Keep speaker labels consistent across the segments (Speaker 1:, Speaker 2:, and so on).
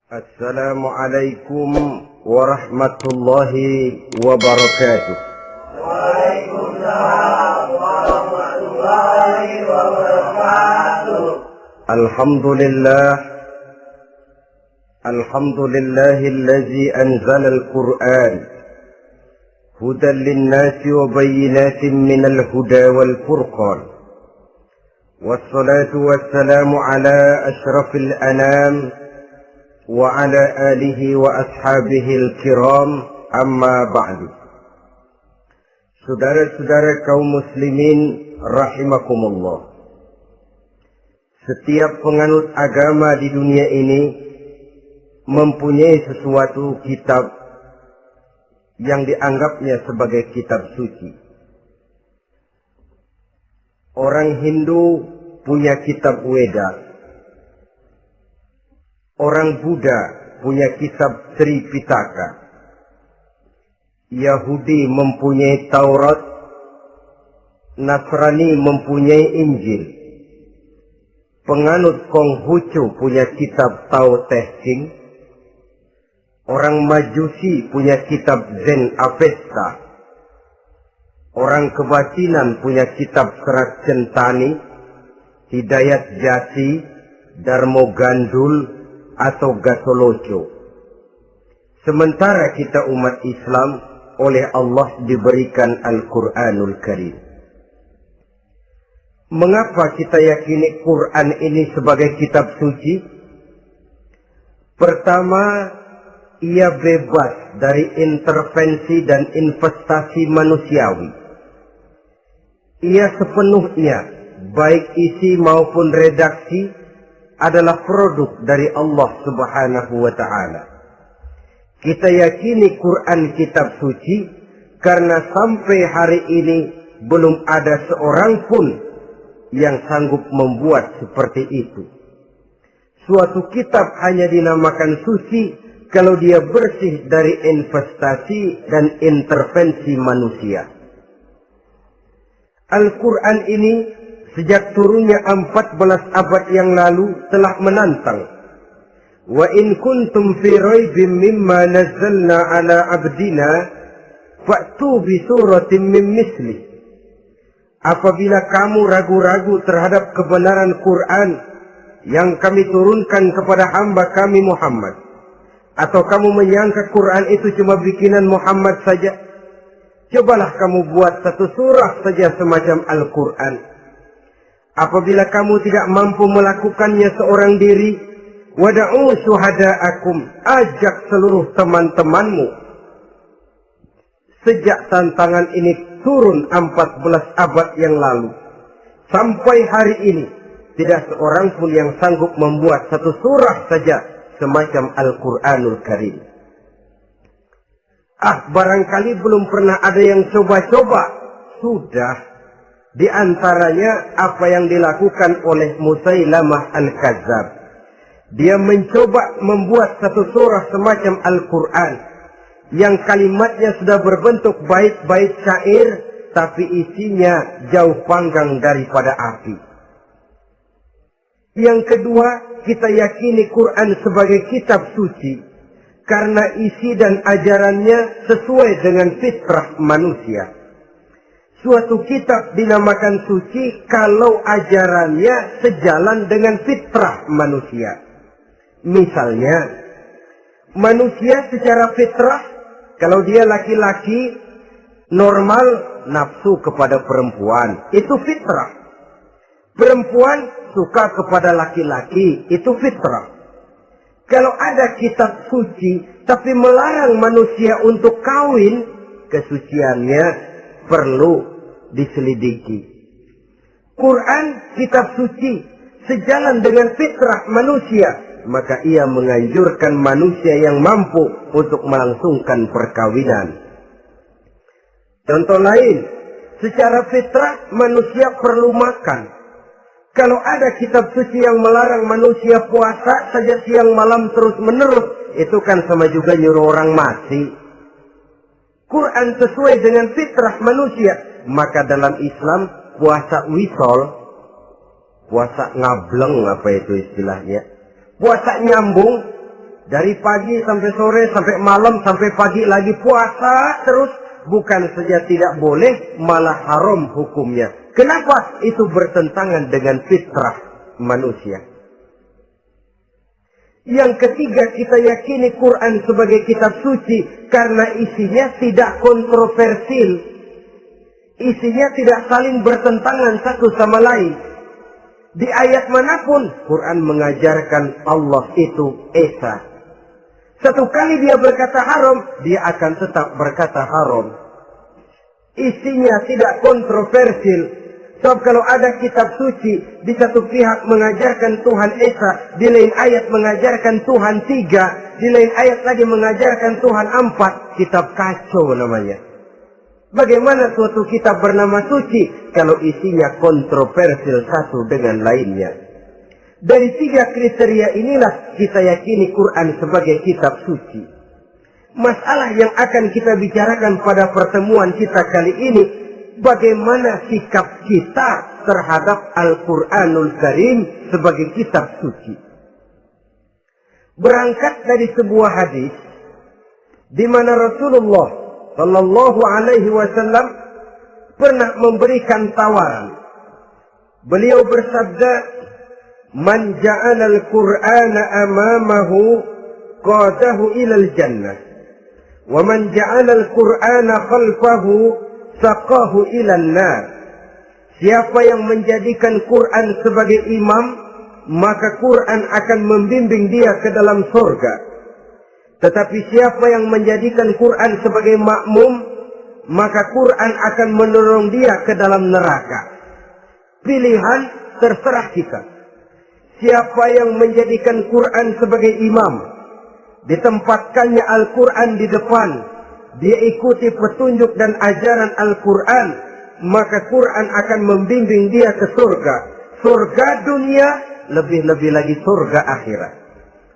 Speaker 1: Assalamualaikum warahmatullahi wabarakatuh.
Speaker 2: Waalaikumsalam warahmatullahi wabarakatuh.
Speaker 1: Alhamdulillahi anzala al-Qur'an hudan linnasi wa bayyinatin minal huda wal furqan. Wassalatu wassalamu ala ashrafil anam wa ala alihi wa ashabihil kiram, amma ba'du. Saudara-saudara kaum muslimin rahimakumullah. Setiap penganut agama di dunia ini mempunyai sesuatu kitab yang dianggapnya sebagai kitab suci. Orang Hindu punya kitab Weda. Orang Buddha punya kitab Tripitaka. Yahudi mempunyai Taurat. Nasrani mempunyai Injil. Penganut Konghucu punya kitab Tao Te Ching. Orang Majusi punya kitab Zen Avesta. Orang Kebatinan punya kitab Serat Centani, Hidayat Jati, Darmo Gandul, atau Gasoloco. Sementara kita umat Islam oleh Allah diberikan Al-Quranul Karim. Mengapa kita yakini Quran ini sebagai kitab suci? Pertama, ia bebas dari intervensi dan investasi manusiawi. Ia sepenuhnya, baik isi maupun redaksi, adalah produk dari Allah Subhanahu wa ta'ala. Kita yakini Quran kitab suci karena sampai hari ini belum ada seorang pun yang sanggup membuat seperti itu. Suatu kitab hanya dinamakan suci kalau dia bersih dari investasi dan intervensi manusia. Al-Quran ini sejak turunnya 14 abad yang lalu telah menantang. Wa in kuntum fi raibin mimma nazzalna ala abdina fa'tu bi suratin min misli. Apabila kamu ragu-ragu terhadap kebenaran Quran yang kami turunkan kepada hamba kami Muhammad, atau kamu menyangka Quran itu cuma bikinan Muhammad saja, cobalah kamu buat satu surah saja semacam Al-Quran. Apabila kamu tidak mampu melakukannya seorang diri, wada'u syuhada'akum, ajak seluruh teman-temanmu. Sejak tantangan ini turun 14 abad yang lalu, sampai hari ini, tidak seorang pun yang sanggup membuat satu surah saja semacam Al-Quranul Karim. Barangkali belum pernah ada yang coba-coba. Sudah. Di antaranya apa yang dilakukan oleh Musailamah Al-Kadzab. Dia mencoba membuat satu surah semacam Al-Quran yang kalimatnya sudah berbentuk bait-bait syair, tapi isinya jauh panggang daripada api. Yang kedua, kita yakini Quran sebagai kitab suci karena isi dan ajarannya sesuai dengan fitrah manusia. Suatu kitab dinamakan suci kalau ajarannya sejalan dengan fitrah manusia. Misalnya, manusia secara fitrah, kalau dia laki-laki, normal nafsu kepada perempuan, itu fitrah. Perempuan suka kepada laki-laki, itu fitrah. Kalau ada kitab suci, tapi melarang manusia untuk kawin, kesuciannya perlu diselidiki. Quran kitab suci sejalan dengan fitrah manusia, maka ia menganjurkan manusia yang mampu untuk melangsungkan perkawinan. Contoh lain, secara fitrah manusia perlu makan. Kalau ada kitab suci yang melarang manusia puasa saja siang malam terus menerus, itu kan sama juga nyuruh orang mati. Quran sesuai dengan fitrah manusia. Maka dalam Islam puasa wisol, puasa ngableng, apa itu istilahnya, puasa nyambung, Dari pagi sampai sore, sampai malam, sampai pagi lagi puasa terus. Bukan saja tidak boleh, malah haram hukumnya. Kenapa? Itu bertentangan dengan fitrah manusia. Yang ketiga, kita yakini Quran sebagai kitab suci karena isinya tidak kontroversial. Isinya tidak saling bertentangan satu sama lain. Di ayat manapun, Quran mengajarkan Allah itu Esa. Satu kali dia berkata haram, dia akan tetap berkata haram. Isinya tidak kontroversial. Sebab kalau ada kitab suci, di satu pihak mengajarkan Tuhan Esa, di lain ayat mengajarkan Tuhan 3, di lain ayat lagi mengajarkan Tuhan 4, kitab kacau namanya. Bagaimana suatu kitab bernama suci kalau isinya kontroversial satu dengan lainnya? Dari 3 kriteria inilah kita yakini Quran sebagai kitab suci. Masalah yang akan kita bicarakan pada pertemuan kita kali ini, bagaimana sikap kita terhadap Al-Quranul Karim sebagai kitab suci. Berangkat dari sebuah hadis di mana Rasulullah Sallallahu Alaihi Wasallam pernah memberikan tawaran. Beliau bersabda, "Man ja'ala al-Qur'ana amamahu qadahu ilal jannah, wa man ja'ala al-Qur'ana khalfahu saqahu ilan nar." Siapa yang menjadikan Quran sebagai imam, maka Quran akan membimbing dia ke dalam surga. Tetapi siapa yang menjadikan Quran sebagai makmum, maka Quran akan mendorong dia ke dalam neraka. Pilihan terserah kita. Siapa yang menjadikan Quran sebagai imam, ditempatkannya Al-Quran di depan, dia ikuti petunjuk dan ajaran Al-Quran, maka Quran akan membimbing dia ke surga. Surga dunia, lebih-lebih lagi surga akhirat.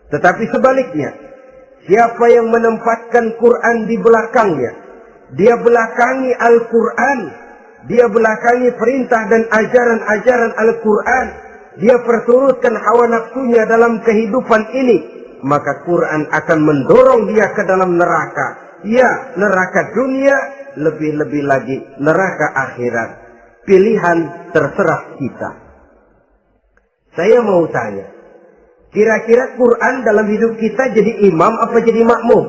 Speaker 1: Tetapi sebaliknya, siapa yang menempatkan Quran di belakangnya, dia belakangi Al-Quran, dia belakangi perintah dan ajaran-ajaran Al-Quran, dia perturutkan hawa nafsunya dalam kehidupan ini, maka Quran akan mendorong dia ke dalam neraka. Ya, neraka dunia, lebih-lebih lagi neraka akhirat. Pilihan terserah kita. Saya mau tanya, kira-kira Quran dalam hidup kita jadi imam apa jadi makmum?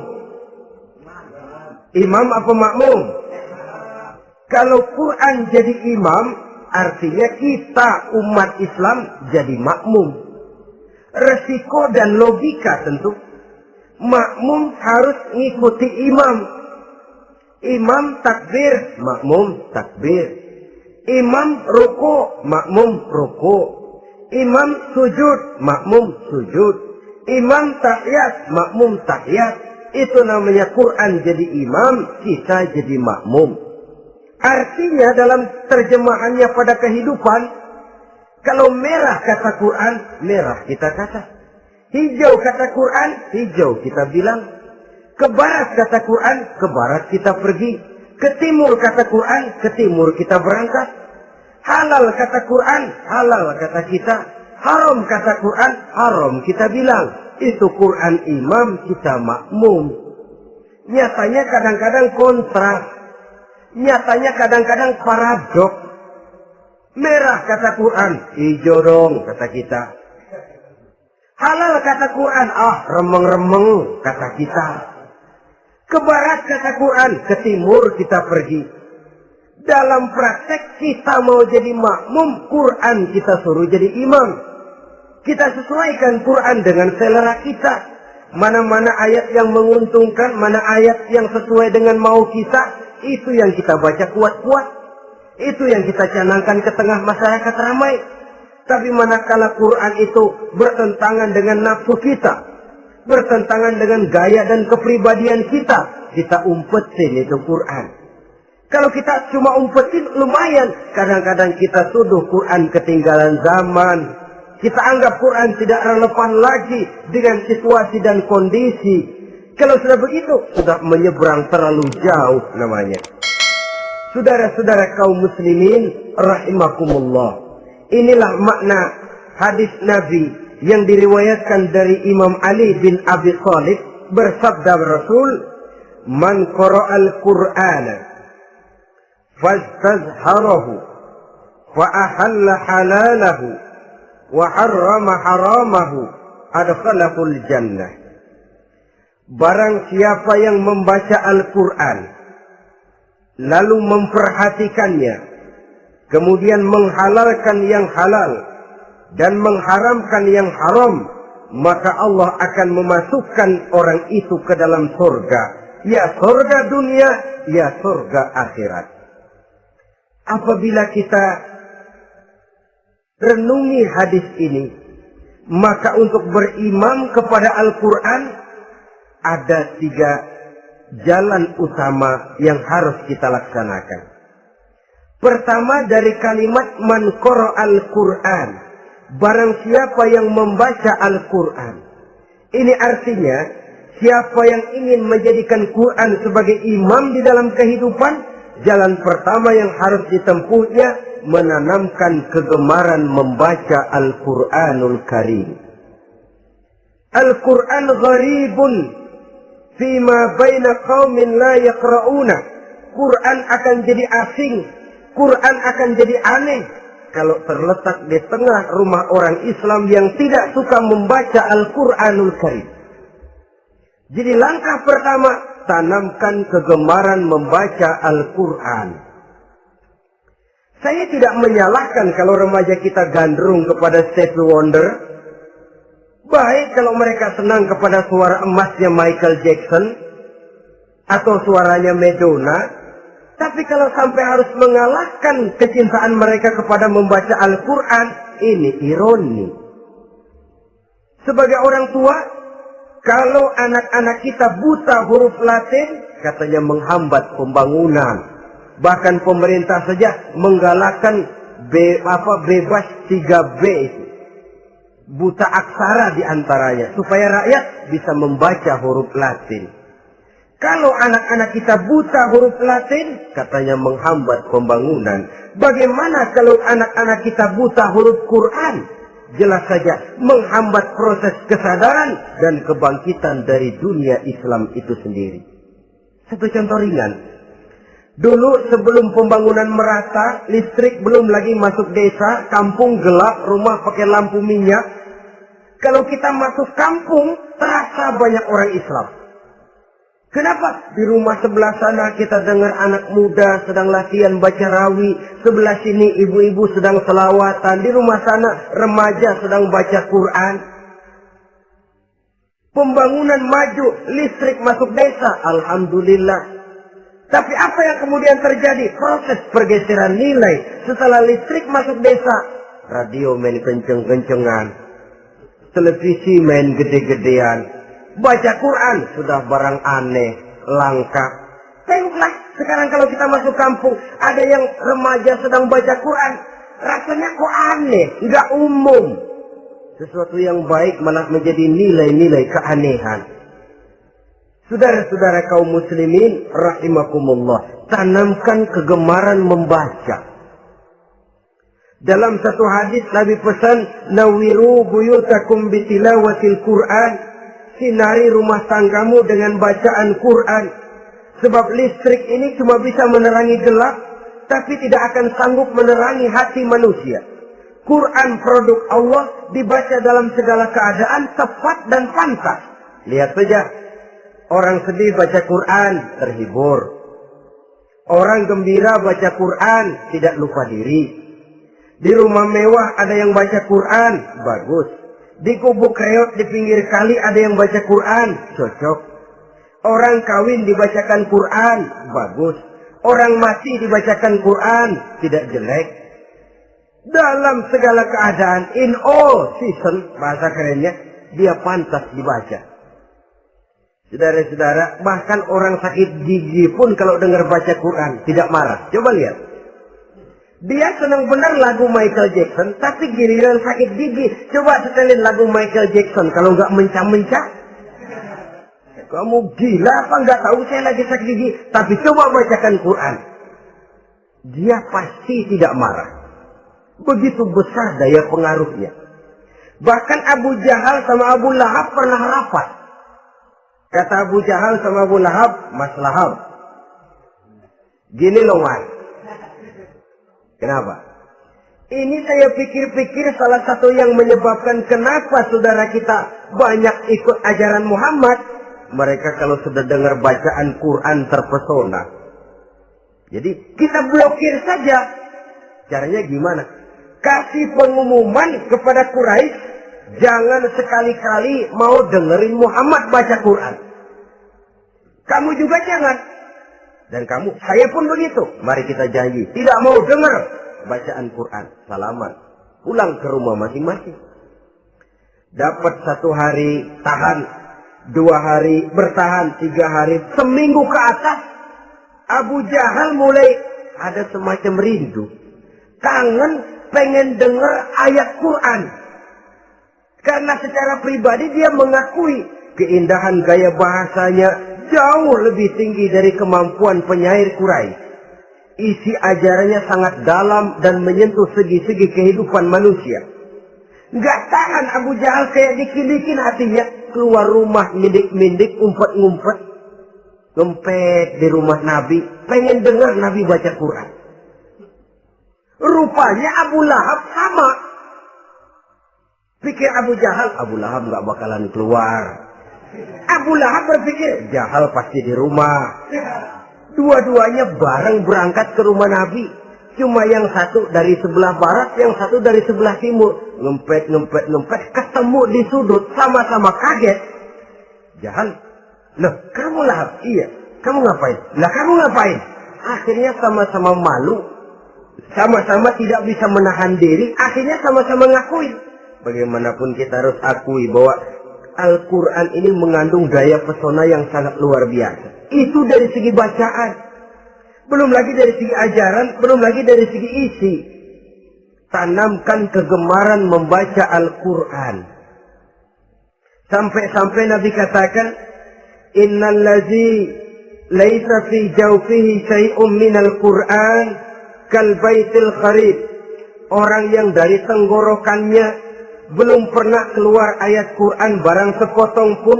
Speaker 1: Imam apa makmum? Kalau Quran jadi imam, artinya kita umat Islam jadi makmum. Resiko dan logika tentu. Makmum harus ngikuti imam. Imam takbir, makmum takbir. Imam ruku, makmum ruku. Imam sujud, makmum sujud. Imam tahiyat, makmum tahiyat. Itu namanya Quran jadi imam, kita jadi makmum. Artinya dalam terjemahannya pada kehidupan, kalau merah kata Quran, merah kita kata. Hijau kata Quran, hijau kita bilang. Ke barat kata Quran, ke barat kita pergi. Ke timur kata Quran, ke timur kita berangkat. Halal kata Quran, halal kata kita. Haram kata Quran, haram kita bilang. Itu Quran imam, kita makmum. Nyatanya kadang-kadang kontras. Nyatanya kadang-kadang paradok. Merah kata Quran, hijau dong kata kita. Halal kata Quran, remeng-remeng kata kita. Ke barat kata Quran, ke timur kita pergi. Dalam praktek kita mau jadi makmum, Quran kita suruh jadi imam. Kita sesuaikan Quran dengan selera kita. Mana-mana ayat yang menguntungkan, mana ayat yang sesuai dengan mau kita, itu yang kita baca kuat-kuat. Itu yang kita canangkan ke tengah masyarakat ramai. Tapi manakala Quran itu bertentangan dengan nafsu kita, bertentangan dengan gaya dan kepribadian kita, kita umpetin itu Quran. Kalau kita cuma umpetin lumayan, kadang-kadang kita tuduh Quran ketinggalan zaman. Kita anggap Quran tidak relevan lagi dengan situasi dan kondisi. Kalau sudah begitu, sudah menyeberang terlalu jauh namanya. Saudara-saudara kaum muslimin rahimakumullah. Inilah makna hadis Nabi yang diriwayatkan dari Imam Ali bin Abi Thalib, bersabda Rasul, "Man qara'al Qur'ana fastazharahu fa ahalla halalahu wa harrama haramahu adkhalahul jannah." Barang siapa yang membaca Al-Quran lalu memperhatikannya, kemudian menghalalkan yang halal dan mengharamkan yang haram, maka Allah akan memasukkan orang itu ke dalam surga. Ya surga dunia, ya surga akhirat. Apabila kita renungi hadis ini, maka untuk berimam kepada Al-Quran ada 3 jalan utama yang harus kita laksanakan. Pertama, dari kalimat man qara'al Qur'an, barang siapa yang membaca Al-Quran. Ini artinya siapa yang ingin menjadikan Quran sebagai imam di dalam kehidupan, jalan pertama yang harus ditempuhnya menanamkan kegemaran membaca Al-Quranul Karim. Al-Quran gharibun fima baina qaumin la yaqra'una. Quran akan jadi asing, Quran akan jadi aneh kalau terletak di tengah rumah orang Islam yang tidak suka membaca Al-Quranul Karim. Jadi langkah pertama, tanamkan kegemaran membaca Al-Quran. Saya tidak menyalahkan kalau remaja kita gandrung kepada Stevie Wonder. Baik kalau mereka senang kepada suara emasnya Michael Jackson atau suaranya Madonna. Tapi kalau sampai harus mengalahkan kecintaan mereka kepada membaca Al-Quran, ini ironi. Sebagai orang tua, kalau anak-anak kita buta huruf Latin, katanya menghambat pembangunan. Bahkan pemerintah saja menggalakkan bebas 3B itu. Buta aksara diantaranya, supaya rakyat bisa membaca huruf Latin. Kalau anak-anak kita buta huruf Latin, katanya menghambat pembangunan. Bagaimana kalau anak-anak kita buta huruf Quran? Jelas saja menghambat proses kesadaran dan kebangkitan dari dunia Islam itu sendiri. Satu contoh ringan. Dulu sebelum pembangunan merata, listrik belum lagi masuk desa, kampung gelap, rumah pakai lampu minyak. Kalau kita masuk kampung, terasa banyak orang Islam. Kenapa? Di rumah sebelah sana kita dengar anak muda sedang latihan baca rawi. Sebelah sini ibu-ibu sedang selawatan. Di rumah sana remaja sedang baca Quran. Pembangunan maju, listrik masuk desa. Alhamdulillah. Tapi apa yang kemudian terjadi? Proses pergeseran nilai. Setelah listrik masuk desa, radio main kenceng-kencengan. Televisi main gede-gedean. Baca Quran sudah barang aneh, langka. Tengoklah sekarang kalau kita masuk kampung, ada yang remaja sedang baca Quran. Rasanya kok aneh, nggak umum. Sesuatu yang baik malah menjadi nilai-nilai keanehan. Saudara-saudara kaum muslimin rahimakumullah, tanamkan kegemaran membaca. Dalam satu hadis Nabi pesan, nawiru buyutakum bitilawatil Quran. Sinari rumah tanggamu dengan bacaan Quran. Sebab listrik ini cuma bisa menerangi gelap, tapi tidak akan sanggup menerangi hati manusia. Quran produk Allah dibaca dalam segala keadaan, tepat dan pantas. Lihat saja, orang sedih baca Quran, terhibur. Orang gembira baca Quran, tidak lupa diri. Di rumah mewah ada yang baca Quran, bagus. Di gubuk reot di pinggir kali ada yang baca Quran, cocok. Orang kawin dibacakan Quran, bagus. Orang mati dibacakan Quran, tidak jelek. Dalam segala keadaan, in all season, bahasa kerennya, dia pantas dibaca. Saudara-saudara, bahkan orang sakit gigi pun kalau dengar baca Quran, tidak marah. Coba lihat. Dia senang benar lagu Michael Jackson, tapi giliran sakit gigi. Coba setelin lagu Michael Jackson, kalau nggak mencah-mencah. Kamu gila apa nggak tahu saya lagi sakit gigi? Tapi coba bacakan Quran. Dia pasti tidak marah. Begitu besar daya pengaruhnya. Bahkan Abu Jahal sama Abu Lahab pernah rapat. Kata Abu Jahal sama Abu Lahab, Mas Lahab, gini loh Mas. Kenapa? Ini saya pikir-pikir salah satu yang menyebabkan kenapa saudara kita banyak ikut ajaran Muhammad. Mereka kalau sudah dengar bacaan Quran terpesona. Jadi kita blokir saja. Caranya gimana? Kasih pengumuman kepada Quraisy, jangan sekali-kali mau dengerin Muhammad baca Quran. Kamu juga jangan. Dan kamu, saya pun begitu. Mari kita janji, tidak mau dengar bacaan Quran. Salaman. Pulang ke rumah masing-masing. Dapat 1 hari, tahan. 2 hari, bertahan. 3 hari, seminggu ke atas. Abu Jahal mulai ada semacam rindu. Kangen, pengen dengar ayat Quran. Karena secara pribadi dia mengakui keindahan gaya bahasanya jauh lebih tinggi dari kemampuan penyair Quraisy. Isi ajarannya sangat dalam dan menyentuh segi-segi kehidupan manusia. Nggak tahan Abu Jahal kayak dikin-dikin hatinya. Keluar rumah, mindik-mindik, umpet-ngumpet. Ngempet di rumah Nabi. Pengen dengar Nabi baca Quran. Rupanya Abu Lahab sama. Pikir Abu Jahal, Abu Lahab nggak bakalan keluar. Abu Lahab berpikir, Jahal pasti di rumah. Dua-duanya bareng berangkat ke rumah Nabi. Cuma yang satu dari sebelah barat, yang satu dari sebelah timur. Ngempet, ketemu di sudut, sama-sama kaget. Jahal, loh kamu Lahab? Iya. Kamu ngapain? Lah kamu ngapain? Akhirnya sama-sama malu. Sama-sama tidak bisa menahan diri. Akhirnya sama-sama ngakuin. Bagaimanapun kita harus akui bahwa Al-Quran ini mengandung daya pesona yang sangat luar biasa. Itu dari segi bacaan. Belum lagi dari segi ajaran. Belum lagi dari segi isi. Tanamkan kegemaran membaca Al-Quran. Sampai-sampai Nabi katakan, Innallazi laisa fi jawfihi syai'um minal Quran kal baitil kharib. Orang yang dari tenggorokannya belum pernah keluar ayat Quran barang sepotong pun,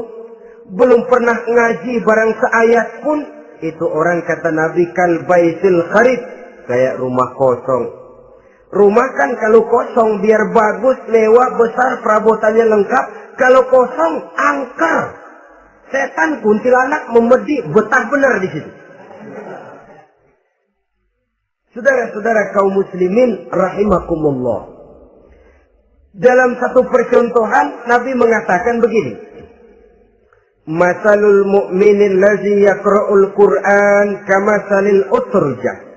Speaker 1: belum pernah ngaji barang seayat pun, itu orang kata Nabi kal baitil kharib, kayak rumah kosong. Rumah kan kalau kosong biar bagus, mewah, besar, perabotannya lengkap. Kalau kosong, angker. Setan kuntilanak memedi, betah benar di situ. Saudara-saudara kaum muslimin rahimakumullah. Dalam satu percontohan Nabi mengatakan begini. Masalul mu'minil ladzi yaqra'ul Qur'an kamasalil utrujah.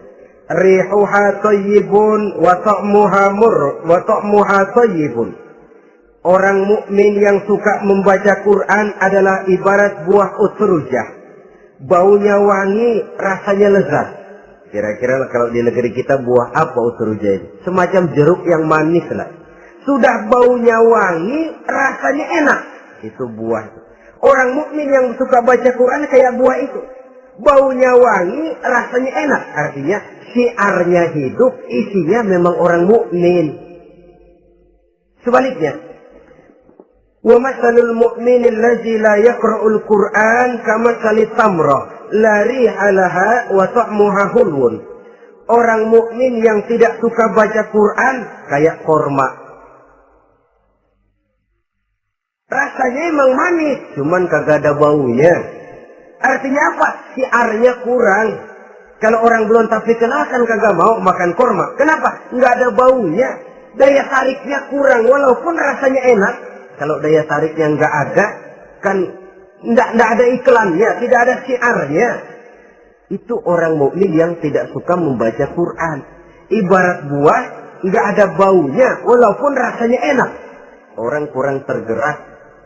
Speaker 1: Rihuha thayyibun wa ta'muha thayyibun. Orang mukmin yang suka membaca Quran adalah ibarat buah utrujah. Baunya wangi, rasanya lezat. Kira-kira kalau di negeri kita buah apa utrujah ini? Semacam jeruk yang manis lah. Sudah baunya wangi, rasanya enak. Itu buah. Orang mukmin yang suka baca Quran kayak buah itu. Baunya wangi, rasanya enak. Artinya syiarnya hidup, isinya memang orang mukmin. Sebaliknya, wa masalul mu'minil ladzi la yaqra'ul Qur'an kamasalit tamrah la riha laha wa ta'muha hulwun. Orang mukmin yang tidak suka baca Quran kayak korma. Rasanya emang manis, cuman kagak ada baunya. Artinya apa? Siarnya kurang. Kalau orang belum tapi kenal kan kagak mau makan korma. Kenapa? Nggak ada baunya. Daya tariknya kurang, walaupun rasanya enak. Kalau daya tariknya nggak ada, kan nggak ada iklannya, tidak ada siarnya. Itu orang mukmin yang tidak suka membaca Quran. Ibarat buah, nggak ada baunya, walaupun rasanya enak. Orang kurang tergerak,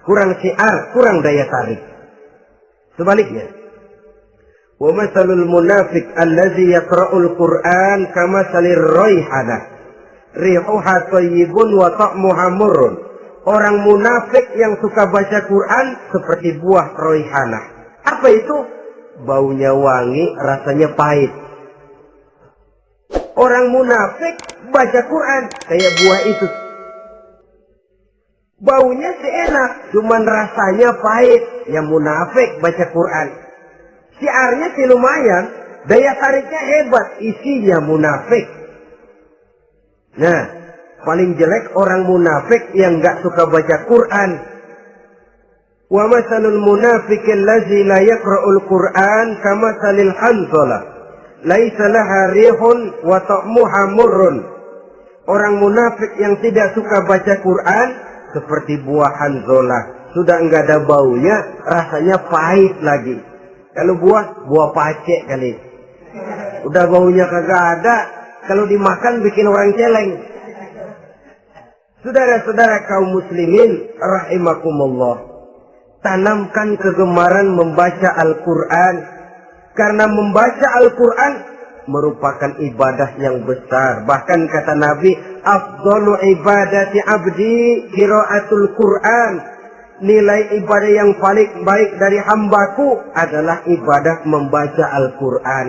Speaker 1: kurang siar, kurang daya tarik. Sebaliknya, wa masalul munafiq allazi yaqra'ul Qur'an kamasalir raihanah rihuha thayyibun wa ta'muha murrun. Orang munafik yang suka baca Quran seperti buah raihanah. Apa itu? Baunya wangi, rasanya pahit. Orang munafik baca Quran kayak buah itu. Baunya sih enak, cuman rasanya pahit. Ya munafik baca Quran. Syiarnya sih lumayan, daya tariknya hebat, isinya munafik. Nah, paling jelek orang munafik yang nggak suka baca Quran. Wa masalul munafiqil ladzi la yaqra'ul Qur'an kamasalil hanzalah laisa laha rihun wa ta'muha murrun. Orang munafik yang tidak suka baca Quran seperti buah hanzalah, sudah enggak ada baunya, rasanya pahit lagi. Kalau buah pacek kali. Udah baunya kagak ada, kalau dimakan bikin orang celeng. Saudara-saudara kaum muslimin rahimakumullah, tanamkan kegemaran membaca Al-Quran, karena membaca Al-Quran merupakan ibadah yang besar. Bahkan kata Nabi, afdalu ibadati abdi qiraatul Quran. Nilai ibadah yang paling baik dari hambaku adalah ibadah membaca Al-Quran.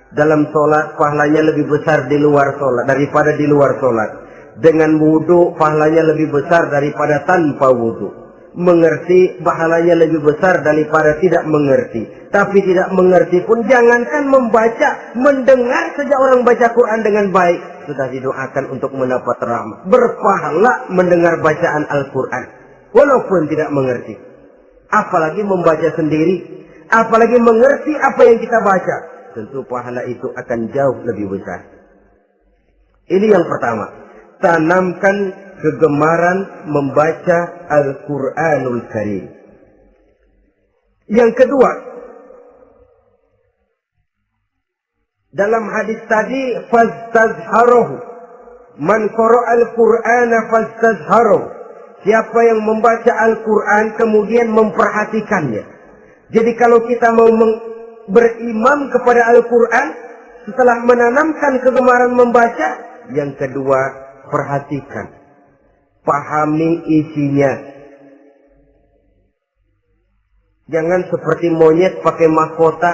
Speaker 1: Dalam sholat pahalanya lebih besar di luar sholat daripada di luar sholat. Dengan wudu pahalanya lebih besar daripada tanpa wudu. Mengerti pahalanya lebih besar daripada tidak mengerti. Tapi tidak mengerti pun jangankan membaca, mendengar saja orang baca Quran dengan baik sudah didoakan untuk mendapat rahmat. Berpahala mendengar bacaan Al-Quran walaupun tidak mengerti. Apalagi membaca sendiri, apalagi mengerti apa yang kita baca, tentu pahala itu akan jauh lebih besar. Ini yang pertama, tanamkan kegemaran membaca Al-Quranul Karim. Yang kedua, dalam hadis tadi, fastazharuhu, man qara'al Qur'ana fastazharuhu. Siapa yang membaca Al-Quran kemudian memperhatikannya. Jadi kalau kita mau berimam kepada Al-Quran, setelah menanamkan kegemaran membaca, yang kedua, perhatikan. Pahami isinya. Jangan seperti monyet pakai mahkota,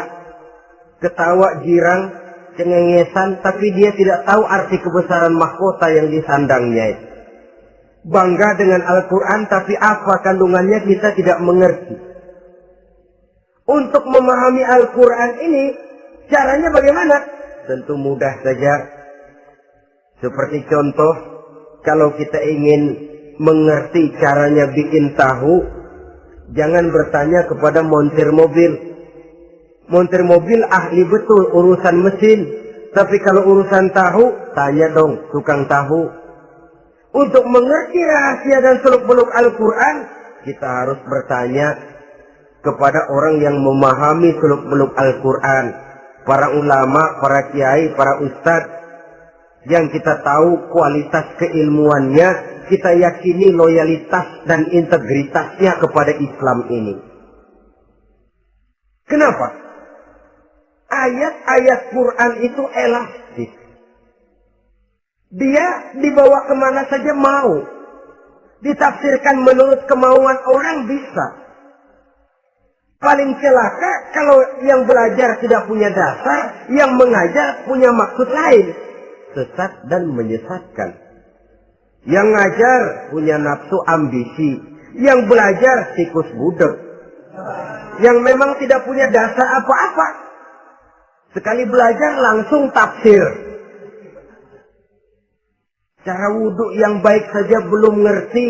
Speaker 1: ketawa girang, cengengesan, tapi dia tidak tahu arti kebesaran mahkota yang disandangnya itu. Bangga dengan Al-Quran, tapi apa kandungannya kita tidak mengerti. Untuk memahami Al-Quran ini, caranya bagaimana? Tentu mudah saja. Seperti contoh, kalau kita ingin mengerti caranya bikin tahu, jangan bertanya kepada montir mobil. Montir mobil ahli betul urusan mesin. Tapi kalau urusan tahu, tanya dong tukang tahu. Untuk mengerti rahasia dan seluk-beluk Al-Quran, kita harus bertanya kepada orang yang memahami seluk-beluk Al-Quran. Para ulama, para kiai, para ustadz, yang kita tahu kualitas keilmuannya, kita yakini loyalitas dan integritasnya kepada Islam ini. Kenapa? Ayat-ayat Quran itu elastis. Dia dibawa kemana saja mau. Ditafsirkan menurut kemauan orang bisa. Paling celaka kalau yang belajar tidak punya dasar, yang mengajar punya maksud lain. Sesat dan menyesatkan. Yang ngajar punya nafsu ambisi. Yang belajar tikus budek. Yang memang tidak punya dasar apa-apa. Sekali belajar langsung tafsir. Cara wudhu yang baik saja belum ngerti.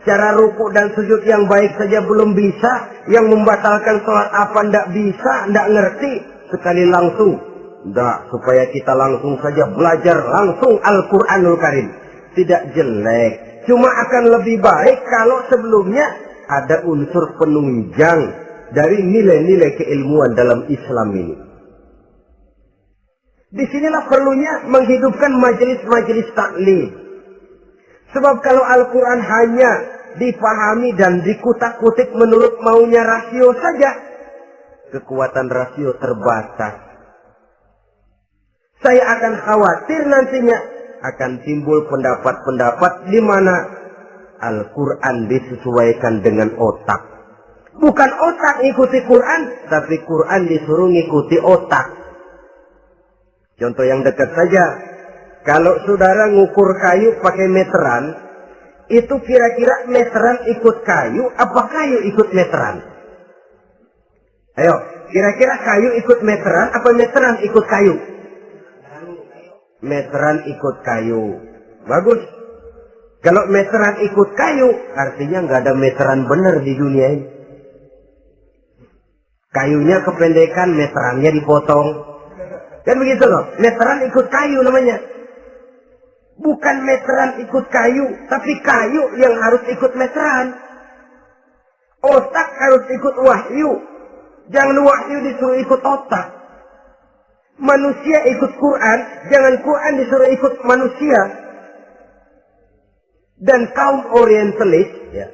Speaker 1: Cara rukuk dan sujud yang baik saja belum bisa. Yang membatalkan sholat apa ndak bisa, ndak ngerti. Sekali langsung. Ndak, supaya kita langsung saja belajar langsung Al-Quranul Karim. Tidak jelek. Cuma akan lebih baik kalau sebelumnya ada unsur penunjang dari nilai-nilai keilmuan dalam Islam ini. Disinilah perlunya menghidupkan majelis-majelis taklim. Sebab kalau Al-Quran hanya dipahami dan dikutak-kutik menurut maunya rasio saja, kekuatan rasio terbatas. Saya akan khawatir nantinya akan timbul pendapat-pendapat di mana Al-Quran disesuaikan dengan otak. Bukan otak ngikuti Quran, tapi Quran disuruh ngikuti otak. Contoh yang dekat saja, kalau saudara ngukur kayu pakai meteran, itu kira-kira meteran ikut kayu, apa kayu ikut meteran? Ayo, kira-kira kayu ikut meteran, apa meteran ikut kayu? Meteran ikut kayu. Bagus. Kalau meteran ikut kayu, artinya nggak ada meteran benar di dunia ini. Kayunya kependekan, meterannya dipotong. Kan begitu loh, meteran ikut kayu namanya. Bukan meteran ikut kayu, tapi kayu yang harus ikut meteran. Otak harus ikut wahyu. Jangan wahyu disuruh ikut otak. Manusia ikut Quran, jangan Quran disuruh ikut manusia. Dan kaum orientalis, ya,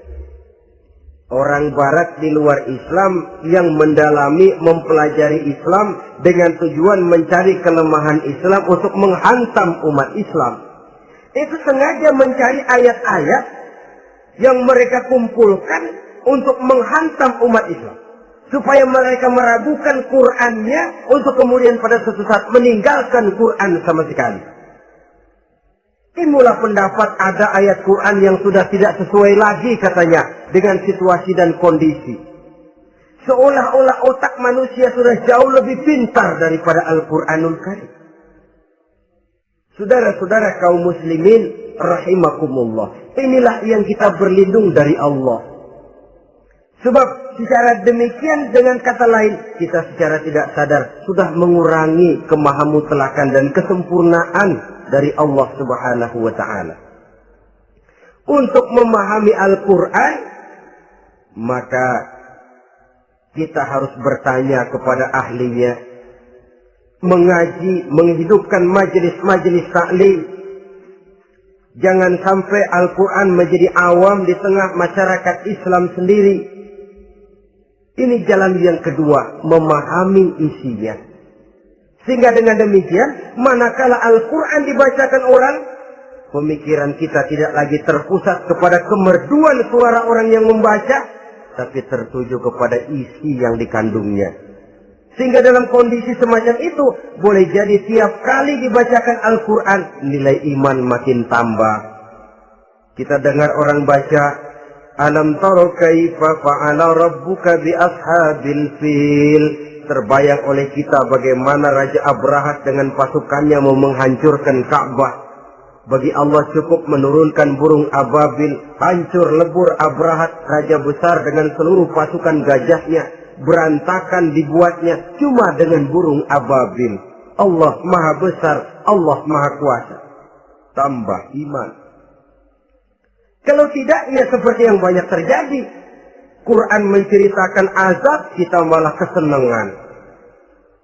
Speaker 1: orang barat di luar Islam yang mendalami, mempelajari Islam dengan tujuan mencari kelemahan Islam untuk menghantam umat Islam. Itu sengaja mencari ayat-ayat yang mereka kumpulkan untuk menghantam umat Islam. Supaya mereka meragukan Qur'annya untuk kemudian pada suatu saat meninggalkan Qur'an sama sekali. Timbullah pendapat ada ayat Quran yang sudah tidak sesuai lagi katanya dengan situasi dan kondisi. Seolah-olah otak manusia sudah jauh lebih pintar daripada Al-Quranul Karim. Saudara-saudara kaum muslimin rahimakumullah. Inilah yang kita berlindung dari Allah. Sebab secara demikian dengan kata lain kita secara tidak sadar sudah mengurangi kemahamutlakan dan kesempurnaan dari Allah Subhanahu wa ta'ala. Untuk memahami Al-Quran, maka kita harus bertanya kepada ahlinya, mengaji, menghidupkan majelis-majelis taklim. Jangan sampai Al-Quran menjadi awam di tengah masyarakat Islam sendiri. Ini jalan yang kedua, memahami isinya. Sehingga dengan demikian, manakala Al-Quran dibacakan orang, pemikiran kita tidak lagi terpusat kepada kemerduan suara orang yang membaca, tapi tertuju kepada isi yang dikandungnya. Sehingga dalam kondisi semacam itu, boleh jadi tiap kali dibacakan Al-Quran, nilai iman makin tambah. Kita dengar orang baca, Alam taro kaifa fa'ala rabbuka bi ashabil fil. Terbayang oleh kita bagaimana Raja Abrahat dengan pasukannya mau menghancurkan Ka'bah. Bagi Allah cukup menurunkan burung ababil, hancur lebur Abrahat, raja besar dengan seluruh pasukan gajahnya, berantakan dibuatnya cuma dengan burung ababil. Allah Maha Besar, Allah Maha Kuasa. Tambah iman. Kalau tidak, ya seperti yang banyak terjadi. Quran menceritakan azab, kita malah kesenangan.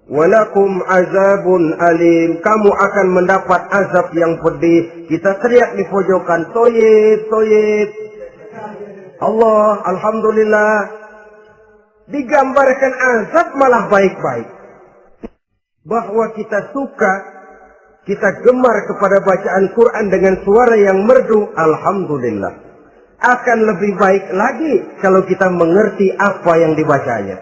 Speaker 1: Walakum azabun alim. Kamu akan mendapat azab yang pedih. Kita teriak di pojokan, toyib, toyib. Allah, alhamdulillah. Digambarkan azab malah baik-baik. Bahwa kita suka, kita gemar kepada bacaan Quran dengan suara yang merdu, alhamdulillah. Akan lebih baik lagi kalau kita mengerti apa yang dibacanya.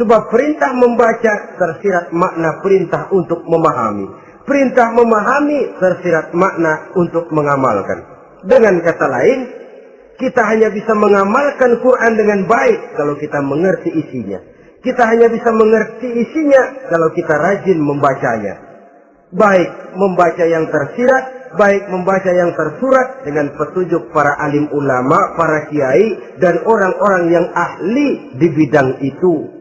Speaker 1: Sebab perintah membaca tersirat makna perintah untuk memahami. Perintah memahami tersirat makna untuk mengamalkan. Dengan kata lain, kita hanya bisa mengamalkan Quran dengan baik kalau kita mengerti isinya. Kita hanya bisa mengerti isinya kalau kita rajin membacanya. Baik membaca yang tersirat, baik membaca yang tersurat dengan petunjuk para alim ulama, para kiai, dan orang-orang yang ahli di bidang itu.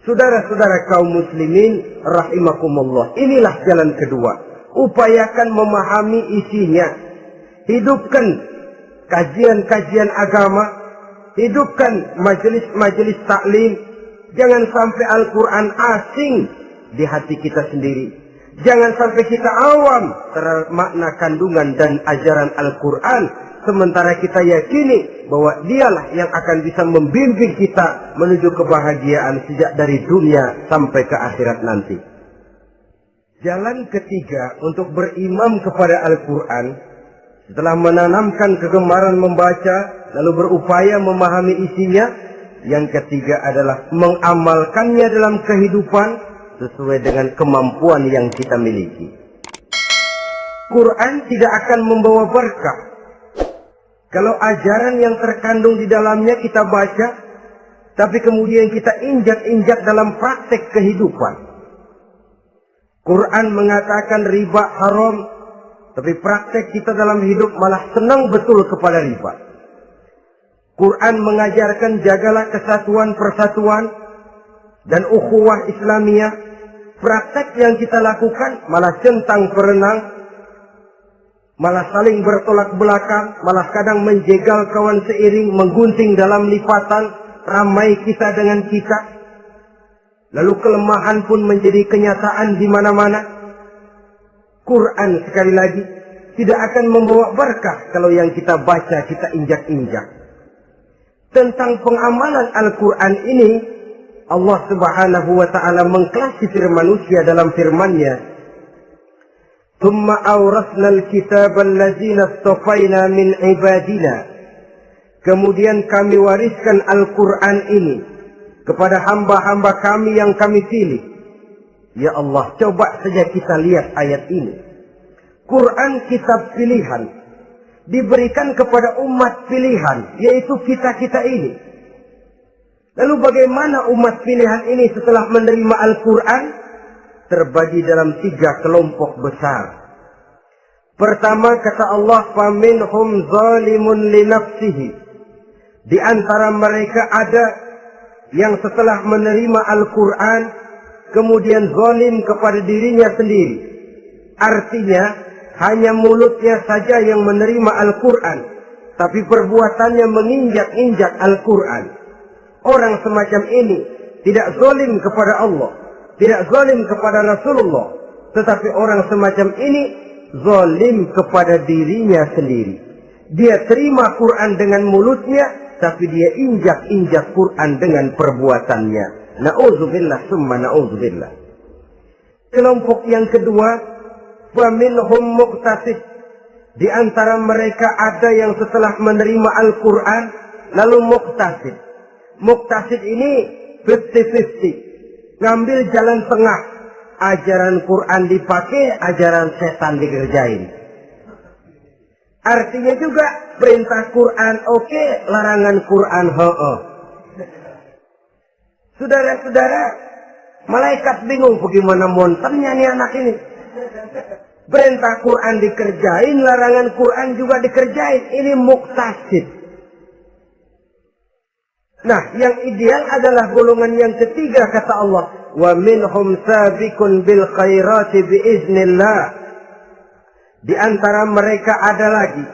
Speaker 1: Saudara-saudara kaum muslimin rahimakumullah, inilah jalan kedua. Upayakan memahami isinya. Hidupkan kajian-kajian agama, hidupkan majelis-majelis taklim. Jangan sampai Al-Quran asing di hati kita sendiri. Jangan sampai kita awam terhadap makna kandungan dan ajaran Al-Quran, sementara kita yakini bahwa dialah yang akan bisa membimbing kita menuju kebahagiaan sejak dari dunia sampai ke akhirat nanti. Jalan ketiga untuk berimam kepada Al-Quran, setelah menanamkan kegemaran membaca, lalu berupaya memahami isinya, yang ketiga adalah mengamalkannya dalam kehidupan, sesuai dengan kemampuan yang kita miliki. Quran tidak akan membawa berkah Kalau ajaran yang terkandung di dalamnya kita baca, tapi kemudian kita injak-injak dalam praktek kehidupan. Quran mengatakan riba haram, tapi praktek kita dalam hidup malah senang betul kepada riba. Quran mengajarkan jagalah kesatuan persatuan dan ukhuwah Islamiyah. Praktek yang kita lakukan malah centang perenang, malah saling bertolak belakang, malah kadang menjegal kawan seiring, menggunting dalam lipatan, ramai kita dengan kita. Lalu kelemahan pun menjadi kenyataan di mana-mana. Quran sekali lagi tidak akan membawa berkah kalau yang kita baca kita injak-injak. Tentang pengamalan Al-Quran ini, Allah Subhanahu wa ta'ala mengklasifikasi manusia dalam firman-Nya, "Tsumma awrasna al-kitaba allazina istafaina min ibadina." Kemudian kami wariskan Al-Quran ini kepada hamba-hamba kami yang kami pilih. Ya Allah, coba saja kita lihat ayat ini. Quran kitab pilihan, diberikan kepada umat pilihan, yaitu kita-kita ini. Lalu bagaimana umat pilihan ini setelah menerima Al-Quran? Terbagi dalam 3 kelompok besar. Pertama kata Allah, "Faminhum zalimun li nafsihi." Di antara mereka ada yang setelah menerima Al-Quran kemudian zalim kepada dirinya sendiri. Artinya hanya mulutnya saja yang menerima Al-Quran, tapi perbuatannya menginjak-injak Al-Quran. Orang semacam ini tidak zalim kepada Allah, tidak zalim kepada Rasulullah, tetapi orang semacam ini zalim kepada dirinya sendiri. Dia terima Quran dengan mulutnya, tapi dia injak-injak Quran dengan perbuatannya. Na'udzubillah summa na'udzubillah. Kelompok yang kedua, faminhum muqtasid. Di antara mereka ada yang setelah menerima Al-Quran lalu muqtasid. Muqtasid ini 50-50. Ngambil jalan tengah. Ajaran Quran dipakai, ajaran setan dikerjain. Artinya juga perintah Quran oke, larangan Quran ho-oh. Saudara-saudara, malaikat bingung bagaimana monternya nih anak ini. Perintah Quran dikerjain, larangan Quran juga dikerjain. Ini muqtasid. Nah, yang ideal adalah golongan yang ketiga kata Allah, "Wa minhum sabiqun bil khairati biiznillah." Di antara mereka ada lagi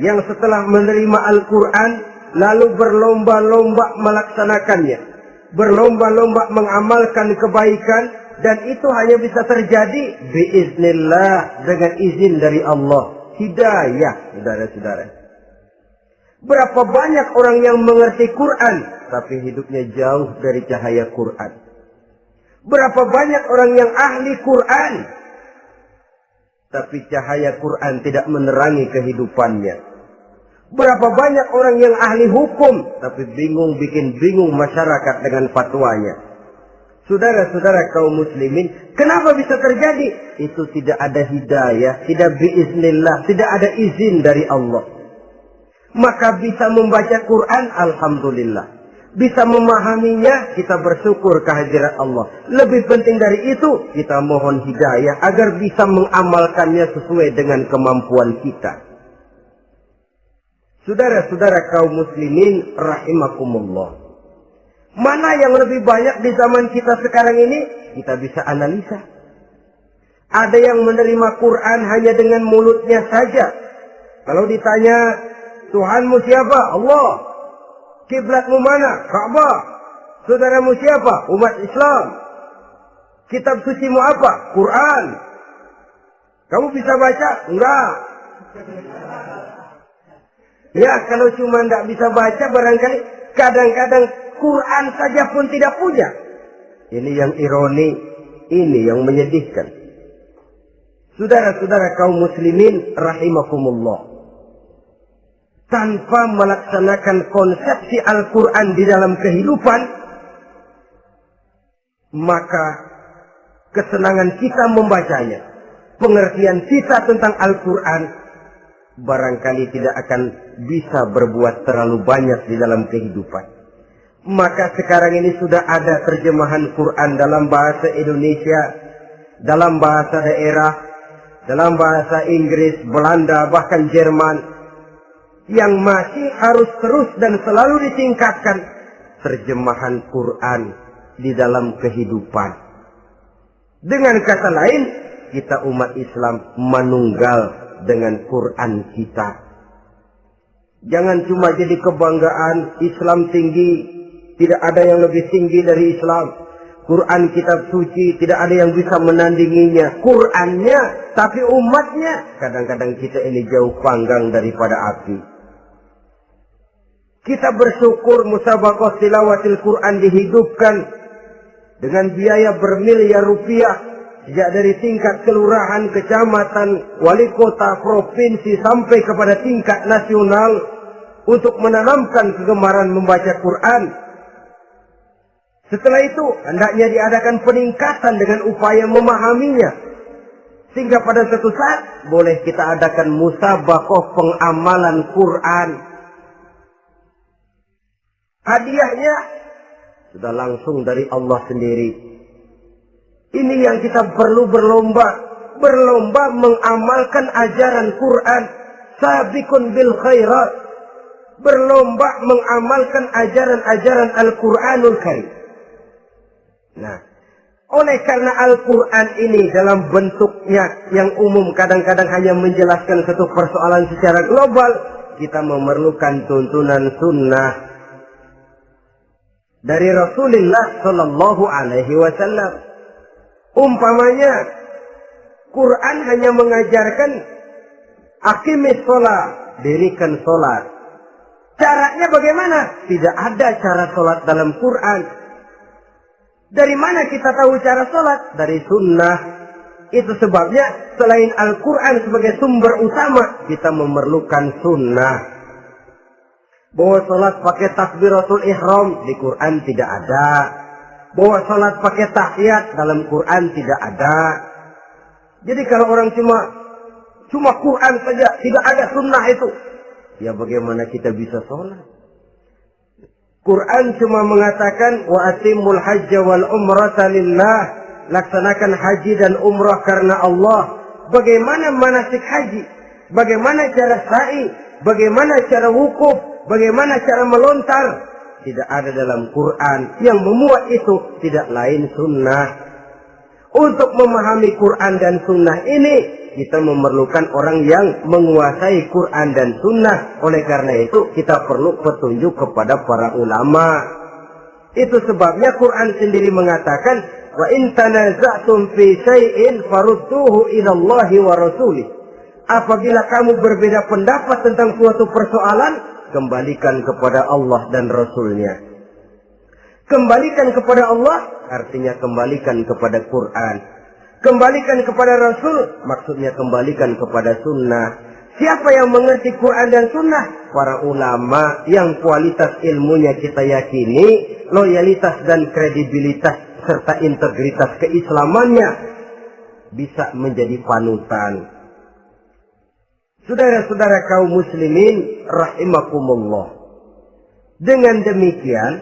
Speaker 1: yang setelah menerima Al-Quran lalu berlomba-lomba melaksanakannya, berlomba-lomba mengamalkan kebaikan, dan itu hanya bisa terjadi biiznillah, dengan izin dari Allah. Hidayah, saudara-saudara. Berapa banyak orang yang mengerti Quran tapi hidupnya jauh dari cahaya Quran. Berapa banyak orang yang ahli Quran tapi cahaya Quran tidak menerangi kehidupannya. Berapa banyak orang yang ahli hukum tapi bikin bingung masyarakat dengan fatwanya. Saudara-saudara kaum muslimin, kenapa bisa terjadi? Itu tidak ada hidayah, tidak biiznillah, tidak ada izin dari Allah. Maka bisa membaca Quran, alhamdulillah. Bisa memahaminya, kita bersyukur kehadirat Allah. Lebih penting dari itu, kita mohon hidayah agar bisa mengamalkannya sesuai dengan kemampuan kita. Saudara-saudara kaum muslimin rahimakumullah. Mana yang lebih banyak di zaman kita sekarang ini? Kita bisa analisa. Ada yang menerima Quran hanya dengan mulutnya saja. Kalau ditanya, Tuhanmu siapa? Allah. Kiblatmu mana? Ka'bah. Saudaramu siapa? Umat Islam. Kitab sucimu apa? Quran. Kamu bisa baca? Enggak. Ya, kalau cuma enggak bisa baca, barangkali kadang-kadang Quran saja pun tidak punya. Ini yang ironi, ini yang menyedihkan. Saudara-saudara kaum muslimin rahimakumullah. Tanpa melaksanakan konsepsi Al-Quran di dalam kehidupan, maka kesenangan kita membacanya, pengertian kita tentang Al-Quran barangkali tidak akan bisa berbuat terlalu banyak di dalam kehidupan. Maka sekarang ini sudah ada terjemahan Quran dalam bahasa Indonesia, dalam bahasa daerah, dalam bahasa Inggris, Belanda, bahkan Jerman, yang masih harus terus dan selalu ditingkatkan terjemahan Quran di dalam kehidupan. Dengan kata lain, kita umat Islam menunggal dengan Quran kita. Jangan cuma jadi kebanggaan Islam tinggi, tidak ada yang lebih tinggi dari Islam. Quran kitab suci, tidak ada yang bisa menandinginya. Qurannya, tapi umatnya, kadang-kadang kita ini jauh panggang daripada api. Kita bersyukur musabaqah tilawatil Quran dihidupkan dengan biaya bermiliar rupiah, sejak dari tingkat kelurahan, kecamatan, wali kota, provinsi, sampai kepada tingkat nasional, untuk menanamkan kegemaran membaca Quran. Setelah itu, hendaknya diadakan peningkatan dengan upaya memahaminya. Sehingga pada suatu saat, boleh kita adakan musabaqah pengamalan Quran. Hadiahnya, sudah langsung dari Allah sendiri. Ini yang kita perlu berlomba. Berlomba mengamalkan ajaran Quran. Sabiqun bil khairat. Berlomba mengamalkan ajaran-ajaran Al-Quranul Karim. Nah, oleh karena Al-Quran ini dalam bentuknya yang umum kadang-kadang hanya menjelaskan satu persoalan secara global, kita memerlukan tuntunan sunnah dari Rasulullah Sallallahu Alaihi Wasallam. Umpamanya, Quran hanya mengajarkan aqimis sholat, dirikan sholat. Caranya bagaimana? Tidak ada cara sholat dalam Quran. Dari mana kita tahu cara sholat? Dari sunnah. Itu sebabnya selain Al-Quran sebagai sumber utama, kita memerlukan sunnah. Bahwa sholat pakai takbiratul ihram di Quran tidak ada. Bahwa sholat pakai tahiyat dalam Quran tidak ada. Jadi kalau orang cuma Quran saja, tidak ada sunnah itu, ya bagaimana kita bisa sholat? Quran cuma mengatakan wa atimul hajja wal umrata lillah, laksanakan haji dan umrah karena Allah. Bagaimana manasik haji? Bagaimana cara sa'i? Bagaimana cara wukuf? Bagaimana cara melontar? Tidak ada dalam Quran. Yang memuat itu tidak lain sunnah. Untuk memahami Quran dan sunnah ini, kita memerlukan orang yang menguasai Quran dan sunnah. Oleh karena itu kita perlu petunjuk kepada para ulama. Itu sebabnya Quran sendiri mengatakan, wa in tanaza'tum fi syai'in farudduhu ila Allahi wa rasulih. Apabila kamu berbeda pendapat tentang suatu persoalan, kembalikan kepada Allah dan Rasulnya. Kembalikan kepada Allah artinya kembalikan kepada Quran. Kembalikan kepada Rasul, maksudnya kembalikan kepada sunnah. Siapa yang mengerti Quran dan sunnah? Para ulama yang kualitas ilmunya kita yakini, loyalitas dan kredibilitas serta integritas keislamannya bisa menjadi panutan. Saudara-saudara kaum muslimin rahimakumullah. Dengan demikian,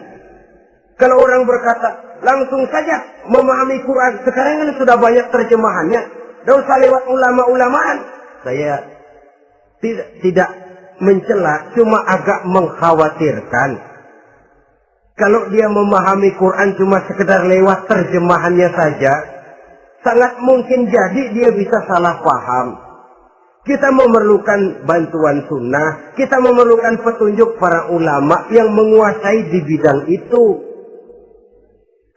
Speaker 1: kalau orang berkata, langsung saja memahami Quran. Sekarang kan sudah banyak terjemahannya. Tidak usah lewat ulama-ulamaan. Saya tidak mencela, cuma agak mengkhawatirkan. Kalau dia memahami Quran cuma sekedar lewat terjemahannya saja, sangat mungkin jadi dia bisa salah paham. Kita memerlukan bantuan sunnah. Kita memerlukan petunjuk para ulama yang menguasai di bidang itu.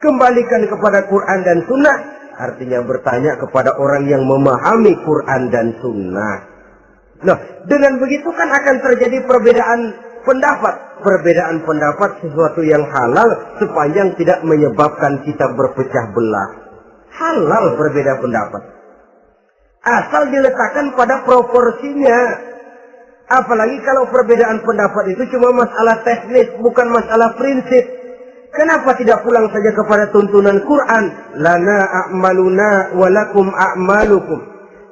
Speaker 1: Kembalikan kepada Quran dan sunnah artinya bertanya kepada orang yang memahami Quran dan sunnah. Nah, dengan begitu kan akan terjadi perbedaan pendapat. Perbedaan pendapat sesuatu yang halal sepanjang tidak menyebabkan kita berpecah belah. Halal berbeda pendapat. Asal diletakkan pada proporsinya. Apalagi kalau perbedaan pendapat itu cuma masalah teknis, bukan masalah prinsip. Kenapa tidak pulang saja kepada tuntunan Quran? Lana a'maluna walakum a'malukum.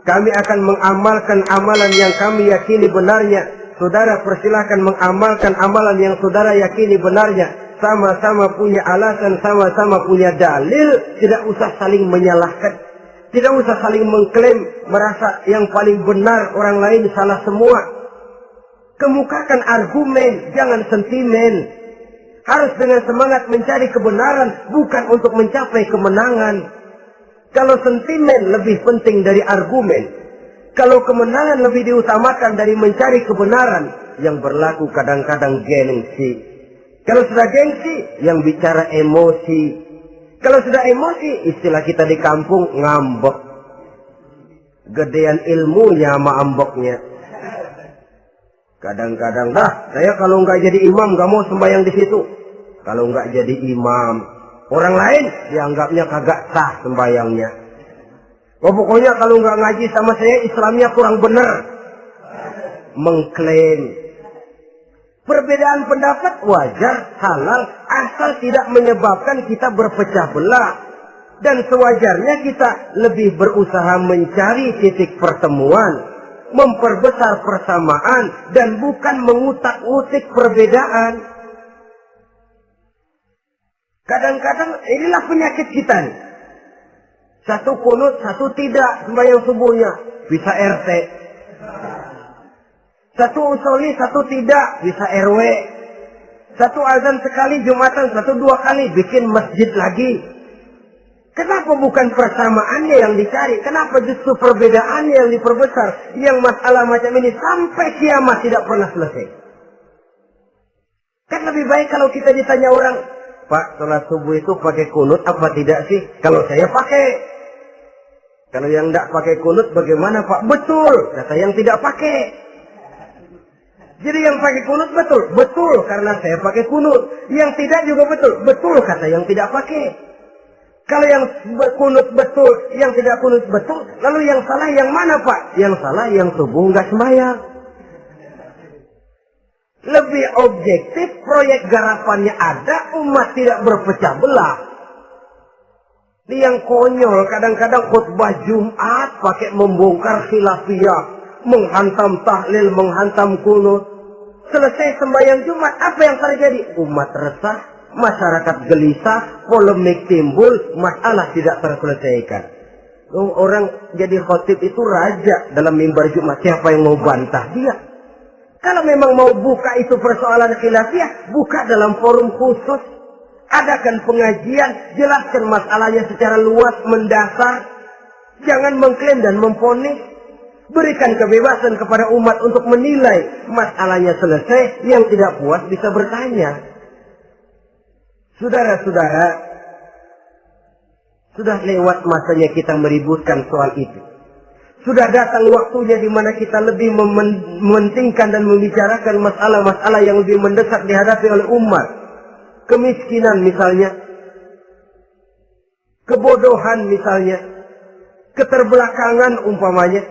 Speaker 1: Kami akan mengamalkan amalan yang kami yakini benarnya. Saudara persilahkan mengamalkan amalan yang saudara yakini benarnya. Sama-sama punya alasan, sama-sama punya dalil. Tidak usah saling menyalahkan. Tidak usah saling mengklaim, merasa yang paling benar, orang lain salah semua. Kemukakan argumen, jangan sentimen. Harus dengan semangat mencari kebenaran, bukan untuk mencapai kemenangan. Kalau sentimen lebih penting dari argumen, kalau kemenangan lebih diutamakan dari mencari kebenaran, yang berlaku kadang-kadang gengsi. Kalau sudah gengsi, yang bicara emosi. Kalau sudah emosi, istilah kita di kampung, ngambek. Gedean ilmunya sama ambeknya. Kadang-kadang, saya kalau nggak jadi imam, nggak mau sembahyang di situ. Kalau nggak jadi imam, orang lain dianggapnya kagak sah sembahyangnya. Pokoknya kalau nggak ngaji sama saya, Islamnya kurang benar. Mengklaim. Perbedaan pendapat wajar, halal, asal tidak menyebabkan kita berpecah belah. Dan sewajarnya kita lebih berusaha mencari titik pertemuan, memperbesar persamaan, dan bukan mengutak-utik perbedaan. Kadang-kadang inilah penyakit kita nih. Satu kunut, satu tidak sembahyang subuhnya. Bisa RT. Satu usoli, satu tidak. Bisa RW. Satu azan sekali Jumatan, satu dua kali. Bikin masjid lagi. Kenapa bukan persamaannya yang dicari? Kenapa justru perbedaannya yang diperbesar? Yang masalah macam ini sampai kiamat tidak pernah selesai. Kan lebih baik kalau kita ditanya orang, Pak, sholat subuh itu pakai kunut apa tidak sih? Kalau saya pakai. Kalau yang tidak pakai kunut bagaimana Pak? Betul, kata yang tidak pakai. Jadi yang pakai kunut betul? Betul, karena saya pakai kunut. Yang tidak juga betul? Betul, kata yang tidak pakai. Kalau yang kunut betul, yang tidak kunut betul, lalu yang salah yang mana Pak? Yang salah yang subuh nggak sembahyang. Lebih objektif, proyek garapannya ada, umat tidak berpecah belah. Ini yang konyol, kadang-kadang khutbah Jumat pakai membongkar khilafiyah, menghantam tahlil, menghantam kunut. Selesai sembahyang Jumat, apa yang terjadi? Umat resah, masyarakat gelisah, polemik timbul, masalah tidak terselesaikan. Orang jadi khotib itu raja dalam mimbar Jumat, siapa yang mau bantah dia? Kalau memang mau buka itu persoalan khilafiyah, buka dalam forum khusus. Adakan pengajian, jelaskan masalahnya secara luas, mendasar. Jangan mengklaim dan memvonis. Berikan kebebasan kepada umat untuk menilai masalahnya selesai. Yang tidak puas bisa bertanya. Saudara-saudara, sudah lewat masanya kita meributkan soal itu. Sudah datang waktunya di mana kita lebih mementingkan dan membicarakan masalah-masalah yang lebih mendesak dihadapi oleh umat. Kemiskinan misalnya, kebodohan misalnya, keterbelakangan umpamanya,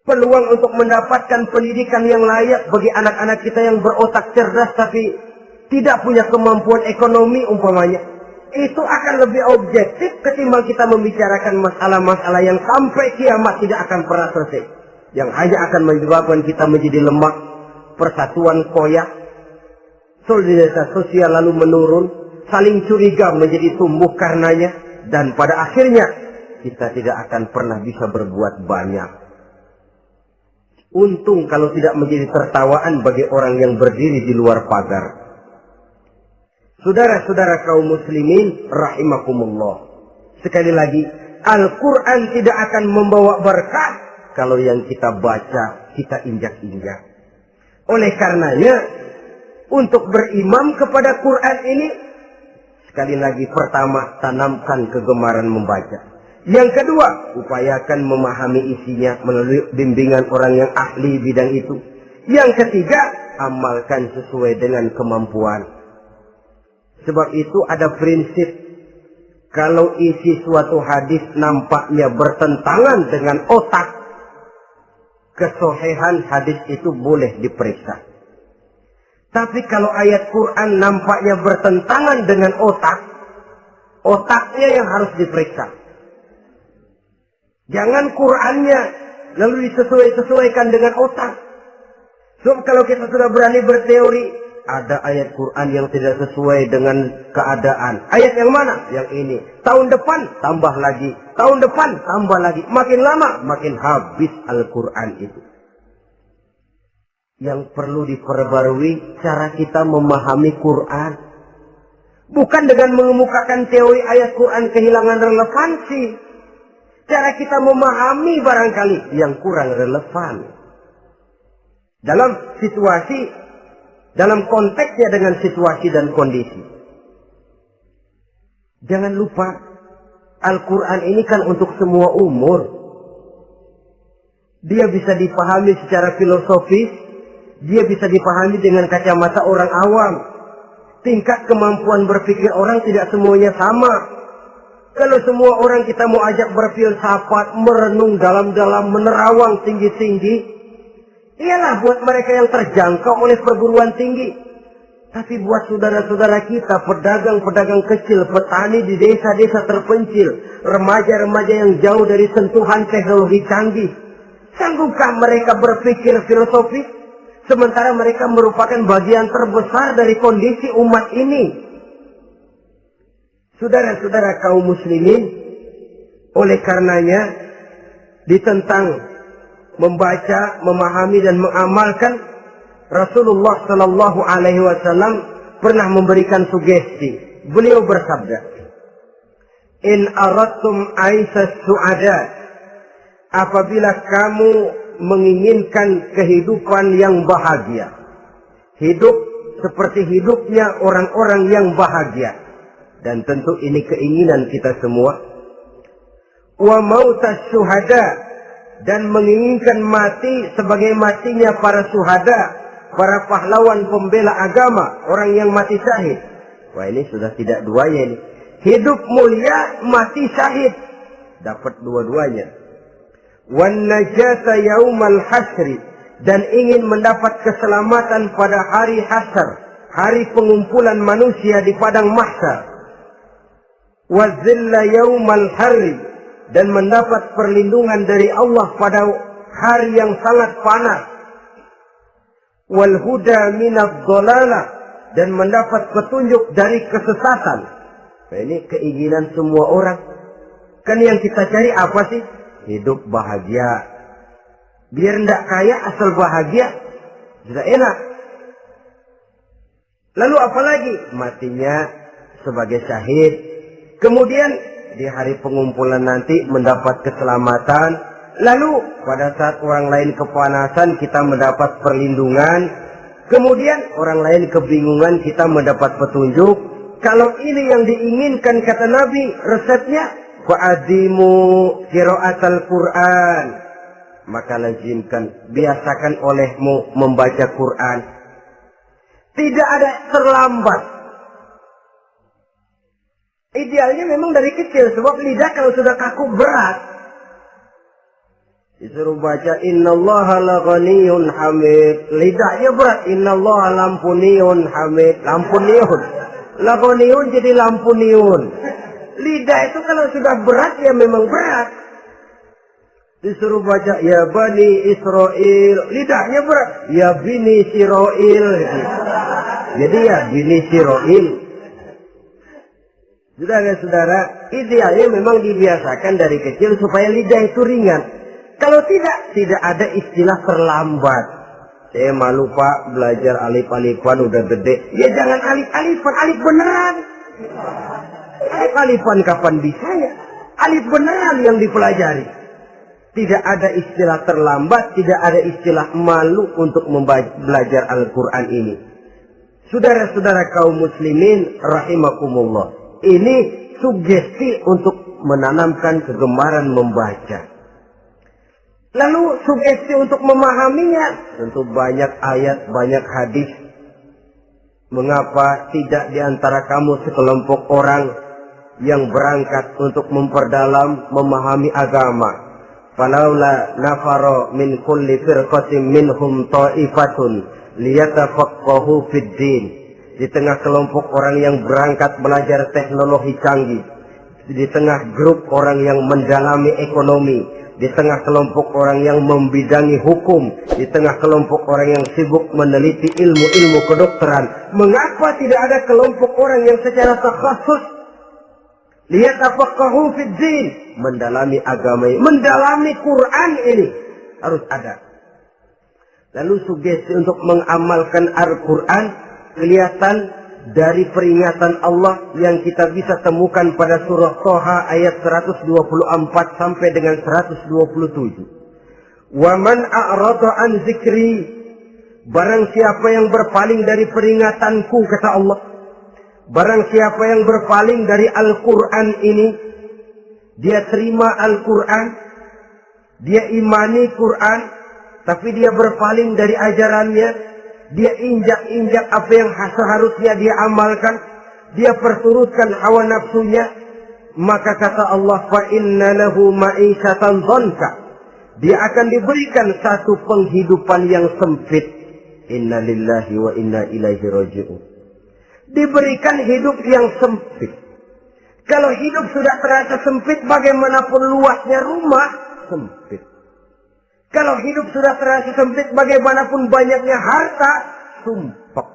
Speaker 1: peluang untuk mendapatkan pendidikan yang layak bagi anak-anak kita yang berotak cerdas tapi tidak punya kemampuan ekonomi umpamanya. Itu akan lebih objektif ketimbang kita membicarakan masalah-masalah yang sampai kiamat tidak akan pernah selesai. Yang hanya akan menyebabkan kita menjadi lemah, persatuan koyak, solidaritas sosial lalu menurun, saling curiga menjadi tumbuh karenanya, dan pada akhirnya kita tidak akan pernah bisa berbuat banyak. Untung kalau tidak menjadi tertawaan bagi orang yang berdiri di luar pagar. Saudara-saudara kaum muslimin rahimakumullah. Sekali lagi, Al-Quran tidak akan membawa berkah kalau yang kita baca, kita injak-injak. Oleh karenanya, untuk berimam kepada Quran ini, sekali lagi pertama, tanamkan kegemaran membaca. Yang kedua, upayakan memahami isinya melalui bimbingan orang yang ahli bidang itu. Yang ketiga, amalkan sesuai dengan kemampuan. Sebab itu ada prinsip, kalau isi suatu hadis nampaknya bertentangan dengan otak, kesohihan hadis itu boleh diperiksa. Tapi kalau ayat Quran nampaknya bertentangan dengan otak, otaknya yang harus diperiksa. Jangan Qur'annya lalu disesuaikan dengan otak. Sebab kalau kita sudah berani berteori, ada ayat Quran yang tidak sesuai dengan keadaan. Ayat yang mana? Yang ini. Tahun depan tambah lagi. Tahun depan tambah lagi. Makin lama makin habis Al-Quran itu. Yang perlu diperbarui cara kita memahami Quran. Bukan dengan mengemukakan teori ayat Quran kehilangan relevansi. Cara kita memahami barangkali yang kurang relevan. Dalam situasi, dalam konteksnya dengan situasi dan kondisi. Jangan lupa, Al-Quran ini kan untuk semua umur. Dia bisa dipahami secara filosofis, dia bisa dipahami dengan kacamata orang awam. Tingkat kemampuan berpikir orang tidak semuanya sama. Kalau semua orang kita mau ajak berfilsafat, merenung dalam-dalam, menerawang tinggi-tinggi, ialah buat mereka yang terjangkau oleh perguruan tinggi. Tapi buat saudara-saudara kita, pedagang-pedagang kecil, petani di desa-desa terpencil, remaja-remaja yang jauh dari sentuhan teknologi canggih, sanggupkah mereka berpikir filosofis? Sementara mereka merupakan bagian terbesar dari kondisi umat ini. Saudara-saudara kaum muslimin, oleh karenanya ditentang membaca, memahami dan mengamalkan, Rasulullah Sallallahu Alaihi Wasallam pernah memberikan sugesti. Beliau bersabda, "In aradtum aisas su'ada," apabila kamu menginginkan kehidupan yang bahagia, hidup seperti hidupnya orang-orang yang bahagia, dan tentu ini keinginan kita semua. Wa mautas syuhada, dan menginginkan mati sebagai matinya para syuhada, para pahlawan pembela agama, orang yang mati syahid. Wah, ini sudah tidak duanya ini. Hidup mulia, mati syahid. Dapat dua-duanya. Wan najata yaumal hasri, dan ingin mendapat keselamatan pada hari hasyar, hari pengumpulan manusia di padang mahsyar. Wa zilla yaumal harri, dan mendapat perlindungan dari Allah pada hari yang sangat panas. Wal huda minadh dhalalah, dan mendapat petunjuk dari kesesatan. Nah, ini keinginan semua orang. Kan yang kita cari apa sih? Hidup bahagia. Biar ndak kaya asal bahagia, sudah enak. Lalu apa lagi? Matinya sebagai syahid. Kemudian di hari pengumpulan nanti mendapat keselamatan. Lalu pada saat orang lain kepanasan kita mendapat perlindungan. Kemudian orang lain kebingungan kita mendapat petunjuk. Kalau ini yang diinginkan kata Nabi, resepnya fa'adimu qiraatal Quran, maka lazimkan, biasakan olehmu membaca Quran. Tidak ada terlambat. Idealnya memang dari kecil, sebab lidah kalau sudah kaku berat. Disuruh baca innallaha laghaniyun hamid, lidahnya berat. Innallaha lampuniyun hamid, lampuniyun. Laghaniyun jadi lampuniyun. Lidah itu kalau sudah berat ya memang berat. Disuruh baca ya bani Israel, lidahnya berat. Ya bini Siroil. Jadi ya bini Siroil. Saudara-saudara, idealnya memang dibiasakan dari kecil supaya lidah itu ringan. Kalau tidak ada istilah terlambat. Saya malu pak, belajar alif-alifan udah gede. Ya jangan alif-alifan, alif beneran. Alif-alifan kapan bisa ya? Alif beneran yang dipelajari. Tidak ada istilah terlambat, tidak ada istilah malu untuk belajar Al-Quran ini. Saudara-saudara kaum muslimin rahimakumullah. Ini sugesti untuk menanamkan kegemaran membaca. Lalu sugesti untuk memahaminya. Tentu banyak ayat, banyak hadis. Mengapa tidak diantara kamu sekelompok orang yang berangkat untuk memperdalam, memahami agama. Falaula nafaro min kulli firqatin minhum ta'ifatun liyatafaqahu fid din. Di tengah kelompok orang yang berangkat belajar teknologi canggih, di tengah grup orang yang mendalami ekonomi, di tengah kelompok orang yang membidangi hukum, di tengah kelompok orang yang sibuk meneliti ilmu-ilmu kedokteran, mengapa tidak ada kelompok orang yang secara takhasus liyatafaqahu fid din, mendalami agama ini, mendalami Quran ini harus ada. Lalu sugesti untuk mengamalkan Al-Quran kelihatan dari peringatan Allah yang kita bisa temukan pada surah Toha ayat 124 sampai dengan 127. Wa man a'rada an zikri, barang siapa yang berpaling dari peringatanku, kata Allah, barang siapa yang berpaling dari Al-Quran ini, dia terima Al-Quran, dia imani Quran, tapi dia berpaling dari ajarannya, dia injak-injak apa yang seharusnya dia amalkan, dia perturutkan hawa nafsunya, maka kata Allah, fa inna lahu ma'isyatan dhanka, dia akan diberikan satu penghidupan yang sempit. Inna lillahi wa inna ilaihi raji'un. Diberikan hidup yang sempit. Kalau hidup sudah terasa sempit, bagaimanapun luasnya rumah, sempit. Kalau hidup sudah terasa sempit, bagaimanapun banyaknya harta, sumpek.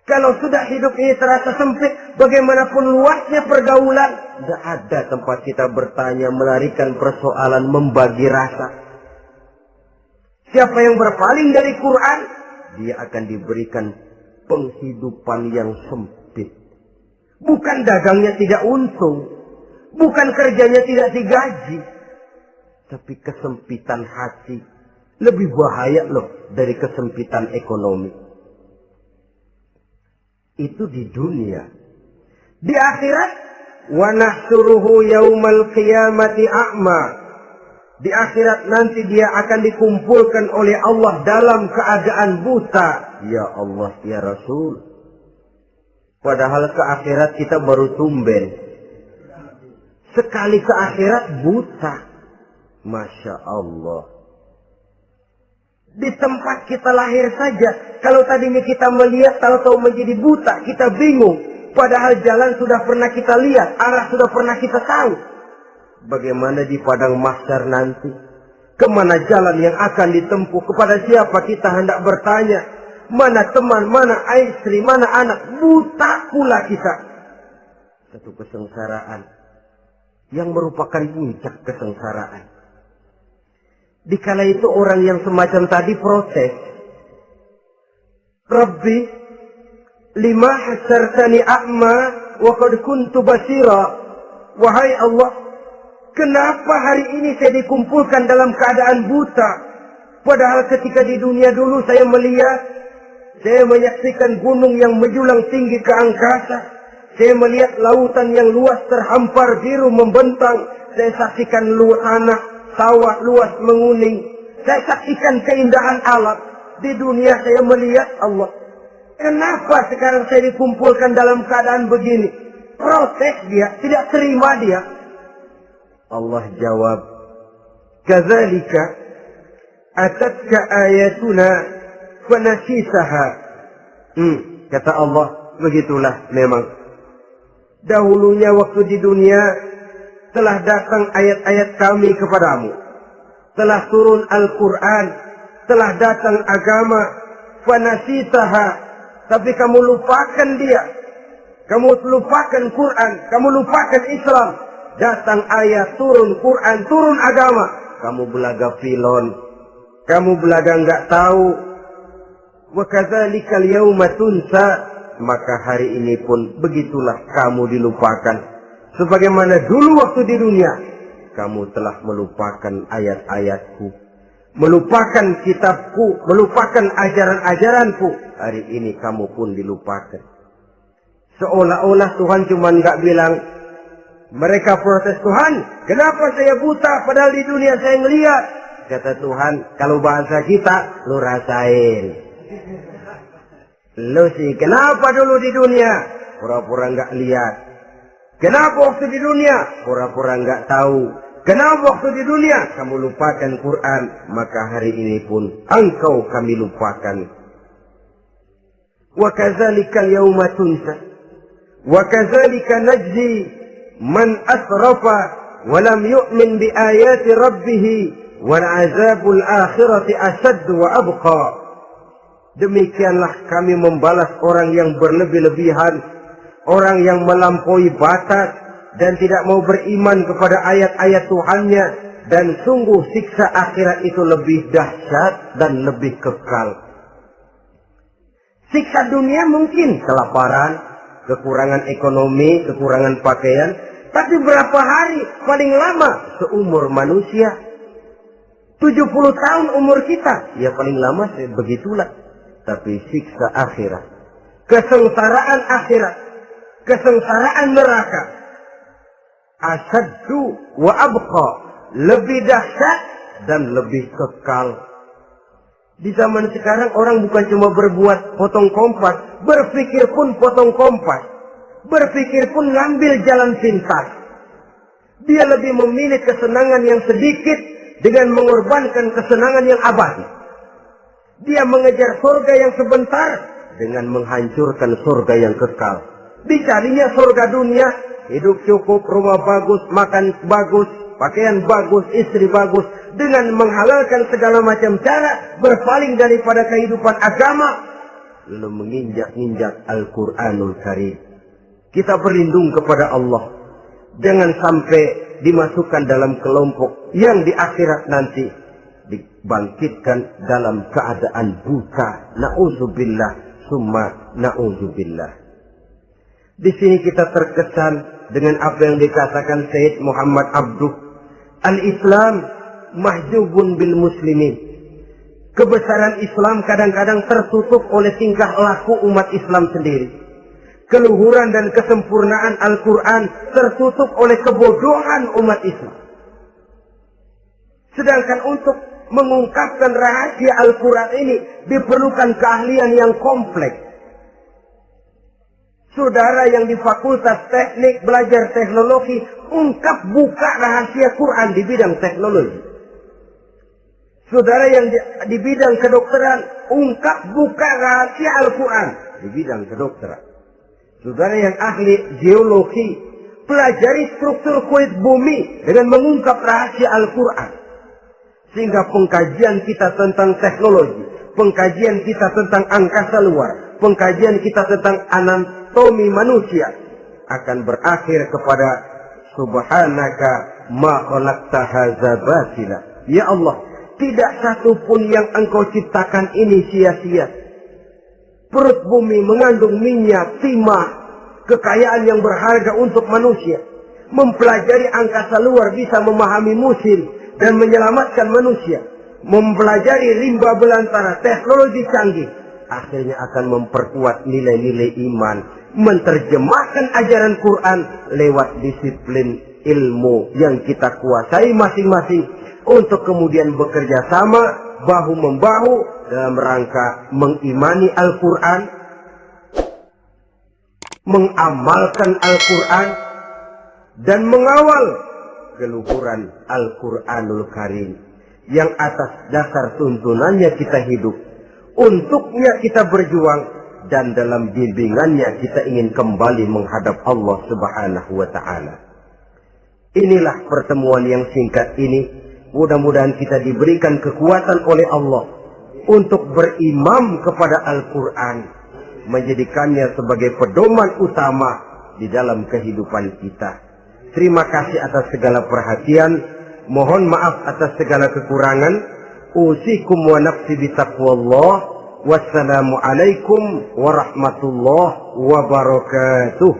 Speaker 1: Kalau sudah hidup ini terasa sempit, bagaimanapun luasnya pergaulan, tidak ada tempat kita bertanya, melarikan persoalan, membagi rasa. Siapa yang berpaling dari Quran, dia akan diberikan penghidupan yang sempit. Bukan dagangnya tidak untung, bukan kerjanya tidak digaji, tapi kesempitan hati lebih bahaya loh dari kesempitan ekonomi. Itu di dunia. Di akhirat, wa nahsuruhu yaumal qiyamati a'ma. Di akhirat nanti dia akan dikumpulkan oleh Allah dalam keadaan buta. Ya Allah, ya Rasul. Padahal ke akhirat kita baru tumben. Sekali ke akhirat buta. Masya Allah. Di tempat kita lahir saja, kalau tadinya kita melihat, tahu-tahu menjadi buta, kita bingung. Padahal jalan sudah pernah kita lihat, arah sudah pernah kita tahu. Bagaimana di padang mahsyar nanti? Kemana jalan yang akan ditempuh? Kepada siapa kita hendak bertanya? Mana teman, mana istri, mana anak? Buta pula kita. Satu kesengsaraan yang merupakan puncak kesengsaraan. Dikala itu orang yang semacam tadi protes. Rabbi, lima hasartani a'ma wa qad kuntu basira. Wahai Allah, kenapa hari ini saya dikumpulkan dalam keadaan buta? Padahal ketika di dunia dulu saya melihat, saya menyaksikan gunung yang menjulang tinggi ke angkasa. Saya melihat lautan yang luas terhampar biru membentang. Saya saksikan tanah, sawah luas menguning. Saya saksikan keindahan alam. Di dunia saya melihat Allah. Kenapa sekarang saya dikumpulkan dalam keadaan begini? Protes dia, tidak terima dia. Allah jawab, kadzalika atatka ayatuna fanasisaha. Kata Allah, begitulah memang. Dahulunya waktu di dunia telah datang ayat-ayat kami kepadamu. Telah turun Al-Quran. Telah datang agama. Fanasitaha. Tapi kamu lupakan dia. Kamu lupakan Quran. Kamu lupakan Islam. Datang ayat, turun Quran, turun agama. Kamu belaga filon. Kamu belaga enggak tahu. Wa kadzalikal yauma tunsa. Maka hari ini pun begitulah kamu dilupakan. Sebagaimana dulu waktu di dunia, kamu telah melupakan ayat-ayatku, melupakan kitabku, melupakan ajaran-ajaranku. Hari ini kamu pun dilupakan. Seolah-olah Tuhan cuma nggak bilang, mereka protes, Tuhan, kenapa saya buta padahal di dunia saya ngelihat. Kata Tuhan, kalau bahasa kita, lu rasain. Lu sih, kenapa dulu di dunia? Pura-pura nggak lihat. Kenapa waktu di dunia? Pura-pura nggak tahu. Kenapa waktu di dunia? Kamu lupakan Quran. Maka hari ini pun engkau kami lupakan. Wa kadzalika al-yawma tunsa. Wa kadzalika najzi man asrafa wa lam yu'min bi ayati rabbih wal azabul akhirati asad wa abqa. Demikianlah kami membalas orang yang berlebih-lebihan, orang yang melampaui batas dan tidak mau beriman kepada ayat-ayat Tuhannya, dan sungguh siksa akhirat itu lebih dahsyat dan lebih kekal. Siksa dunia mungkin kelaparan, kekurangan ekonomi, kekurangan pakaian, tapi berapa hari paling lama seumur manusia? 70 tahun umur kita, ya paling lama begitulah. Tapi siksa akhirat, kesengsaraan akhirat, kesengsaraan neraka, asaddu wa abqa, lebih dahsyat dan lebih kekal. Di zaman sekarang orang bukan cuma berbuat potong kompas, berpikir pun potong kompas, berpikir pun ngambil jalan pintas. Dia lebih memilih kesenangan yang sedikit dengan mengorbankan kesenangan yang abadi. Dia mengejar surga yang sebentar dengan menghancurkan surga yang kekal. Dicarinya surga dunia, hidup cukup, rumah bagus, makan bagus, pakaian bagus, istri bagus, dengan menghalalkan segala macam cara, berpaling daripada kehidupan agama, lalu menginjak-injak Al-Quranul Karim. Kita berlindung kepada Allah, jangan sampai dimasukkan dalam kelompok yang di akhirat nanti dibangkitkan dalam keadaan buta. Na'udzubillah summa na'udzubillah. Di sini kita terkesan dengan apa yang dikatakan Sayyid Muhammad Abduh, al-Islam mahjubun bil muslimin. Kebesaran Islam kadang-kadang tertutup oleh tingkah laku umat Islam sendiri. Keluhuran dan kesempurnaan Al-Quran tertutup oleh kebodohan umat Islam. Sedangkan untuk mengungkapkan rahasia Al-Quran ini diperlukan keahlian yang kompleks. Saudara yang di Fakultas Teknik belajar teknologi, ungkap buka rahasia Quran di bidang teknologi. Saudara yang di bidang kedokteran, ungkap buka rahasia Al-Quran di bidang kedokteran. Saudara yang ahli geologi, pelajari struktur kulit bumi dengan mengungkap rahasia Al-Quran. Sehingga pengkajian kita tentang teknologi, pengkajian kita tentang angkasa luar, pengkajian kita tentang anatomi manusia akan berakhir kepada subhanaka ma khalaqta hadza batila. Ya Allah, tidak satu pun yang engkau ciptakan ini sia-sia. Perut bumi mengandung minyak, timah, kekayaan yang berharga untuk manusia. Mempelajari angkasa luar bisa memahami musim dan menyelamatkan manusia. Mempelajari rimba belantara, teknologi canggih, akhirnya akan memperkuat nilai-nilai iman. Menterjemahkan ajaran Quran lewat disiplin ilmu yang kita kuasai masing-masing, untuk kemudian bekerja sama bahu-membahu dalam rangka mengimani Al-Quran, mengamalkan Al-Quran, dan mengawal keluhuran Al-Quranul Karim yang atas dasar tuntunannya kita hidup, untuknya kita berjuang, dan dalam bimbingannya kita ingin kembali menghadap Allah Subhanahu wa Ta'ala. Inilah pertemuan yang singkat ini. Mudah-mudahan kita diberikan kekuatan oleh Allah untuk berimam kepada Al-Quran, menjadikannya sebagai pedoman utama di dalam kehidupan kita. Terima kasih atas segala perhatian. Mohon maaf atas segala kekurangan. Usikum wa nafsi bitaqwallah. Wassalamualaikum warahmatullahi wabarakatuh.